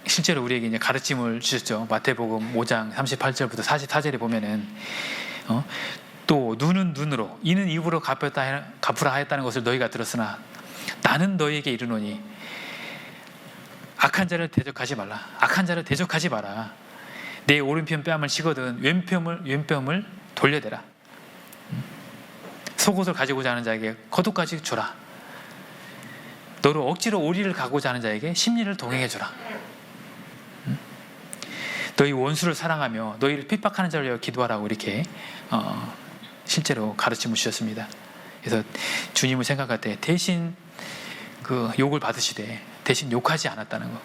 실제로 우리에게 이제 가르침을 주셨죠. 마태복음 5장 38절부터 44절에 보면은 또 눈은 눈으로, 이는 입으로 갚으라 하였다는 것을 너희가 들었으나 나는 너희에게 이르노니 악한 자를 대적하지 말라. 악한 자를 대적하지 마라. 내 오른편 뺨을 치거든 왼뺨을 돌려대라. 속옷을 가지고자 하는 자에게 겉옷까지 주라. 너를 억지로 오리를 가고자 하는 자에게 심리를 동행해 주라. 너희 원수를 사랑하며 너희를 핍박하는 자를 위하여 기도하라고 이렇게 실제로 가르침을 주셨습니다. 그래서 주님을 생각할 때 대신 그 욕을 받으시되 대신 욕하지 않았다는 거,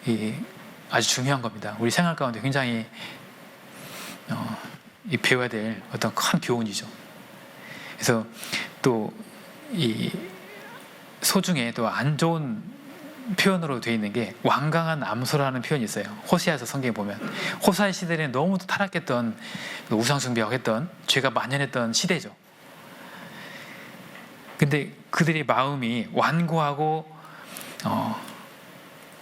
이 아주 중요한 겁니다. 우리 생활 가운데 굉장히 이 배워야 될 어떤 큰 교훈이죠. 그래서 또 이 소중에 또 안 좋은 표현으로 되어 있는 게 완강한 암소라는 표현이 있어요. 호세아서 성경에 보면 호세아 시대는 너무 타락했던, 우상숭배하고 했던, 죄가 만연했던 시대죠. 근데 그들의 마음이 완고하고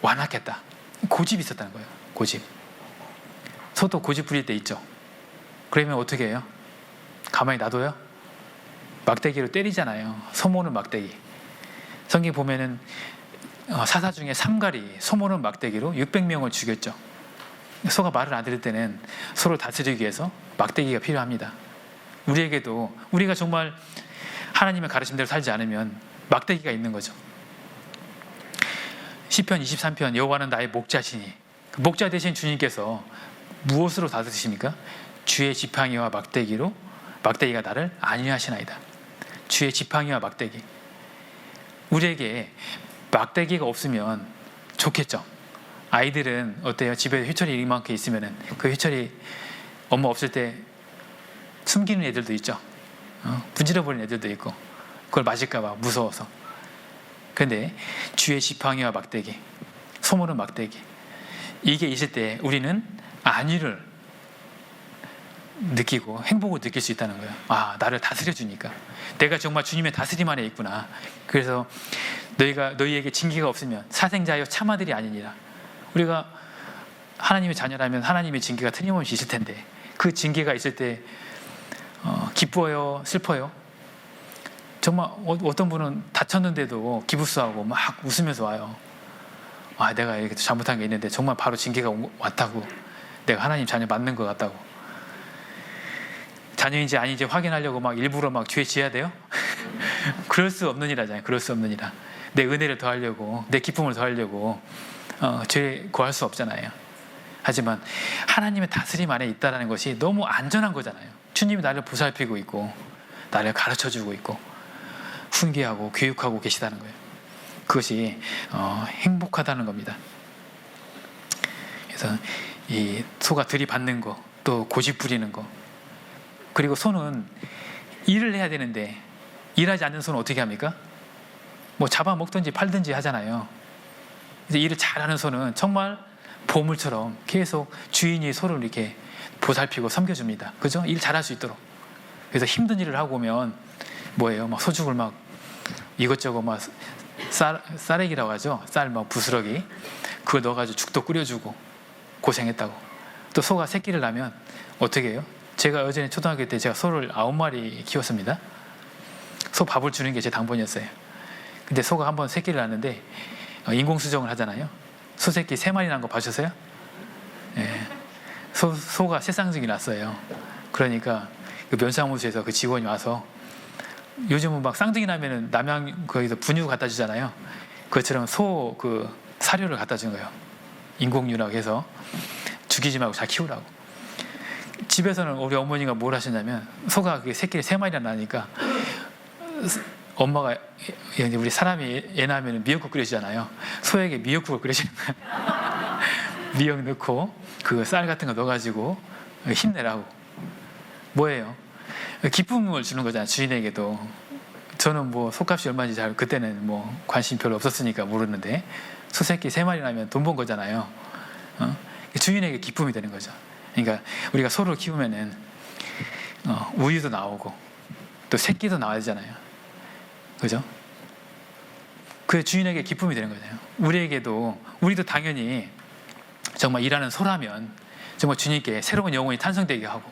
완악했다. 고집이 있었다는 거예요. 고집. 소도 고집 부릴 때 있죠. 그러면 어떻게 해요? 가만히 놔둬요? 막대기로 때리잖아요. 소모는 막대기. 성경에 보면은 사사 중에 삼가리, 소모는 막대기로 600명을 죽였죠. 소가 말을 안 들을 때는 소를 다스리기 위해서 막대기가 필요합니다. 우리에게도 우리가 정말 하나님의 가르침대로 살지 않으면 막대기가 있는 거죠. 시편 23편 여호와는 나의 목자시니, 그 목자 되신 주님께서 무엇으로 다스리십니까? 주의 지팡이와 막대기로, 막대기가 나를 안위하시나이다. 주의 지팡이와 막대기. 우리에게 막대기가 없으면 좋겠죠. 아이들은 어때요? 집에 휘철이 이만큼 있으면은 그 휘철이 엄마 없을 때 숨기는 애들도 있죠. 분질러버리는 애들도 있고, 그걸 맞을까봐 무서워서. 그런데 주의 지팡이와 막대기, 소모는 막대기, 이게 있을 때 우리는 안위를 느끼고 행복을 느낄 수 있다는 거예요. 아, 나를 다스려 주니까 내가 정말 주님의 다스림 안에 있구나. 그래서 너희에게 징계가 없으면 사생자여 참아들이 아니니라. 우리가 하나님의 자녀라면 하나님의 징계가 틀림없이 있을 텐데, 그 징계가 있을 때 기뻐요, 슬퍼요? 정말 어떤 분은 다쳤는데도 기부스하고 막 웃으면서 와요. 내가 이렇게 잘못한 게 있는데 정말 바로 징계가 왔다고, 내가 하나님 자녀 맞는 것 같다고. 자녀인지 아닌지 확인하려고 막 일부러 막 뒤에 지어야 돼요? 그럴 수 없는 일이잖아요. 그럴 수 없는 일이라. 내 은혜를 더하려고, 내 기쁨을 더하려고 죄 구할 수 없잖아요. 하지만 하나님의 다스림 안에 있다는 것이 너무 안전한 거잖아요. 주님이 나를 보살피고 있고 나를 가르쳐주고 있고 훈계하고 교육하고 계시다는 거예요. 그것이 행복하다는 겁니다. 그래서 이 소가 들이받는 거, 또 고집 부리는 거, 그리고 소는 일을 해야 되는데 일하지 않는 소는 어떻게 합니까? 뭐 잡아먹든지 팔든지 하잖아요. 그래서 일을 잘하는 소는 정말 보물처럼 계속 주인이 소를 이렇게 보살피고 섬겨줍니다. 그죠? 일 잘할 수 있도록. 그래서 힘든 일을 하고 오면 뭐예요? 막 소죽을 막 이것저것 막 쌀액이라고 하죠. 쌀 막 부스러기 그걸 넣어가지고 죽도 끓여주고 고생했다고. 또 소가 새끼를 낳으면 어떻게 해요? 제가 예전에 초등학교 때 제가 소를 9마리 키웠습니다. 소 밥을 주는 게 제 당번이었어요. 근데 소가 한번 새끼를 낳는데 인공수정을 하잖아요. 소 새끼 3마리 난 거 봐주세요. 예. 소가 새 쌍둥이 났어요. 그러니까 그 면사무소에서 그 직원이 와서, 요즘은 막 쌍둥이 나면은 남양 거기서 분유 갖다 주잖아요. 그것처럼 소 그 사료를 갖다 준 거예요. 인공유라고 해서 죽이지 말고 잘 키우라고. 집에서는 우리 어머니가 뭘 하셨냐면, 소가 그 새끼를 3마리나 나니까 엄마가, 우리 사람이 애 낳으면 미역국 끓여주잖아요. 소에게 미역국을 끓여주는 거예요. 미역 넣고 그 쌀 같은 거 넣어가지고 힘내라고. 뭐예요? 기쁨을 주는 거잖아요. 주인에게도. 저는 뭐 소값이 얼마인지 잘 그때는 뭐 관심 별로 없었으니까 모르는데, 소새끼 3마리 나면 돈 번 거잖아요. 주인에게 기쁨이 되는 거죠. 그러니까 우리가 소를 키우면은 우유도 나오고 또 새끼도 나와야 되잖아요. 그죠? 그 주인에게 기쁨이 되는 거잖아요. 우리도 당연히 정말 일하는 소라면 정말 주님께 새로운 영혼이 탄생되게 하고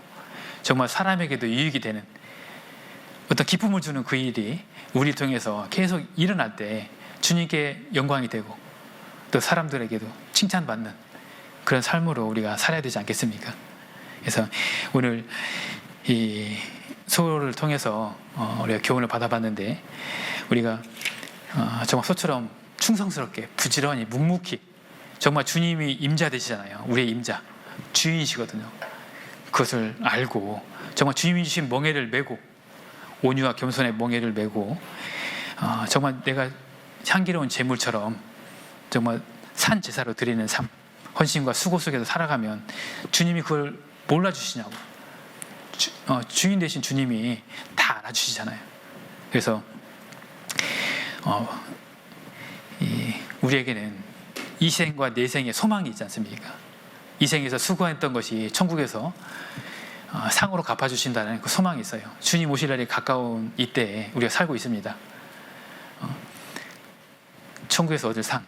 정말 사람에게도 유익이 되는 어떤 기쁨을 주는 그 일이 우리를 통해서 계속 일어날 때 주님께 영광이 되고 또 사람들에게도 칭찬받는 그런 삶으로 우리가 살아야 되지 않겠습니까? 그래서 오늘 이 소를 통해서 우리가 교훈을 받아봤는데, 우리가 정말 소처럼 충성스럽게 부지런히 묵묵히 정말 주님이 임자 되시잖아요. 우리의 임자, 주인이시거든요. 그것을 알고 정말 주님이 주신 멍에를 메고, 온유와 겸손의 멍에를 메고 정말 내가 향기로운 제물처럼 정말 산 제사로 드리는 삶, 헌신과 수고 속에서 살아가면 주님이 그걸 몰라주시냐고. 주인 되신 주님이 다 알아주시잖아요. 그래서 우리에게는 이 생과 내생의 소망이 있지 않습니까? 이 생에서 수고했던 것이 천국에서 상으로 갚아주신다는 그 소망이 있어요. 주님 오실 날이 가까운 이때에 우리가 살고 있습니다. 천국에서 얻을 상,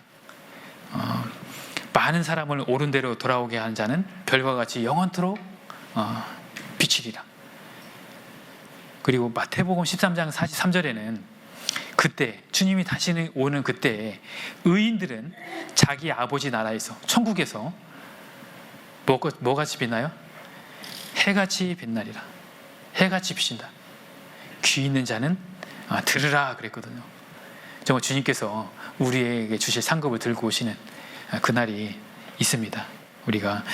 많은 사람을 옳은 대로 돌아오게 하는 자는 별과 같이 영원토록 비치리라. 그리고 마태복음 13장 43절에는 그때 주님이 다시 오는 그때에 의인들은 자기 아버지 나라에서, 천국에서 뭐같이 빛나요? 해같이 빛나리라. 해같이 비친다. 귀 있는 자는 들으라 그랬거든요. 정말 주님께서 우리에게 주실 상급을 들고 오시는 그날이 있습니다. 우리가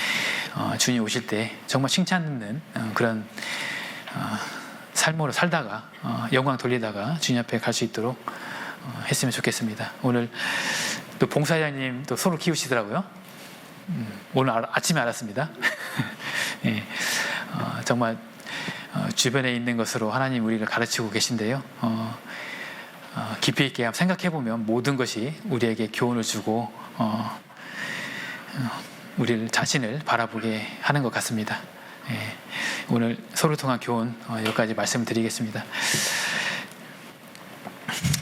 주님 오실 때 정말 칭찬받는 그런 삶으로 살다가 영광 돌리다가 주님 앞에 갈 수 있도록 했으면 좋겠습니다. 오늘 또 봉사자님 또 소를 키우시더라고요. 오늘 아침에 알았습니다. 예, 정말 주변에 있는 것으로 하나님 우리를 가르치고 계신데요. 깊이 있게 생각해 보면 모든 것이 우리에게 교훈을 주고 우리를 자신을 바라보게 하는 것 같습니다. 예, 오늘 소를 통한 교훈 여기까지 말씀을 드리겠습니다.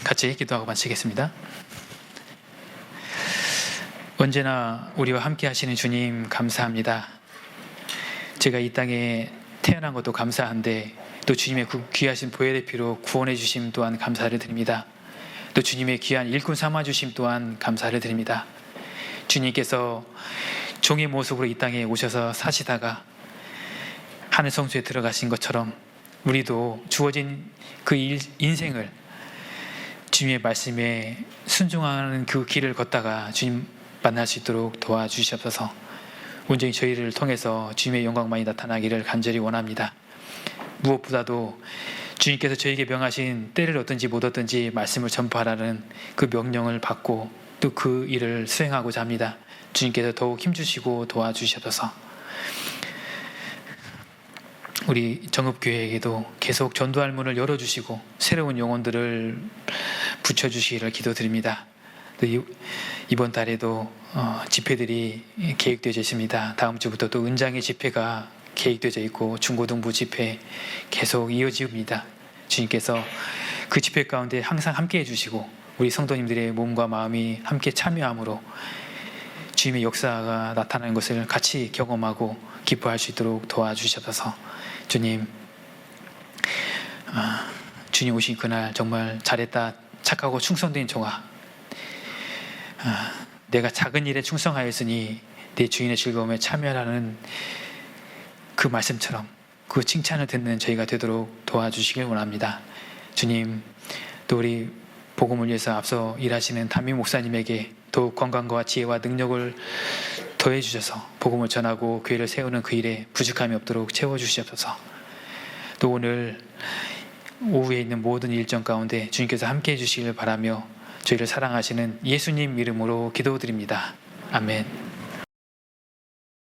같이 기도하고 마치겠습니다. 언제나 우리와 함께 하시는 주님 감사합니다. 제가 이 땅에 태어난 것도 감사한데 또 주님의 그 귀하신 보혈의 피로 구원해 주심 또한 감사를 드립니다. 또 주님의 귀한 일꾼 삼아 주심 또한 감사를 드립니다. 주님께서 종의 모습으로 이 땅에 오셔서 사시다가 하늘 성소에 들어가신 것처럼 우리도 주어진 그 인생을 주님의 말씀에 순종하는 그 길을 걷다가 주님 만날 수 있도록 도와주시옵소서. 온전히 저희를 통해서 주님의 영광만이 나타나기를 간절히 원합니다. 무엇보다도 주님께서 저에게 명하신 때를 얻든지 못 얻든지 말씀을 전파하라는 그 명령을 받고 또 그 일을 수행하고자 합니다. 주님께서 더욱 힘주시고 도와주시옵소서. 우리 정읍교회에게도 계속 전도할 문을 열어주시고 새로운 영혼들을 붙여주시기를 기도드립니다. 또 이번 달에도 집회들이 계획되어 있습니다. 다음 주부터 또 은장의 집회가 계획되어 있고 중고등부 집회 계속 이어집니다. 주님께서 그 집회 가운데 항상 함께 해주시고 우리 성도님들의 몸과 마음이 함께 참여함으로 주님의 역사가 나타나는 것을 같이 경험하고 기뻐할 수 있도록 도와주셔서 주님, 주님 오신 그날 정말 잘했다, 착하고 충성된 종아, 내가 작은 일에 충성하였으니 내 주인의 즐거움에 참여하라는 그 말씀처럼 그 칭찬을 듣는 저희가 되도록 도와주시길 원합니다. 주님, 또 우리 복음을 위해서 앞서 일하시는 담임 목사님에게 더욱 건강과 지혜와 능력을 더해 주셔서 복음을 전하고 교회를 세우는 그 일에 부족함이 없도록 채워주시옵소서. 또 오늘 오후에 있는 모든 일정 가운데 주님께서 함께해 주시길 바라며 저희를 사랑하시는 예수님 이름으로 기도드립니다. 아멘.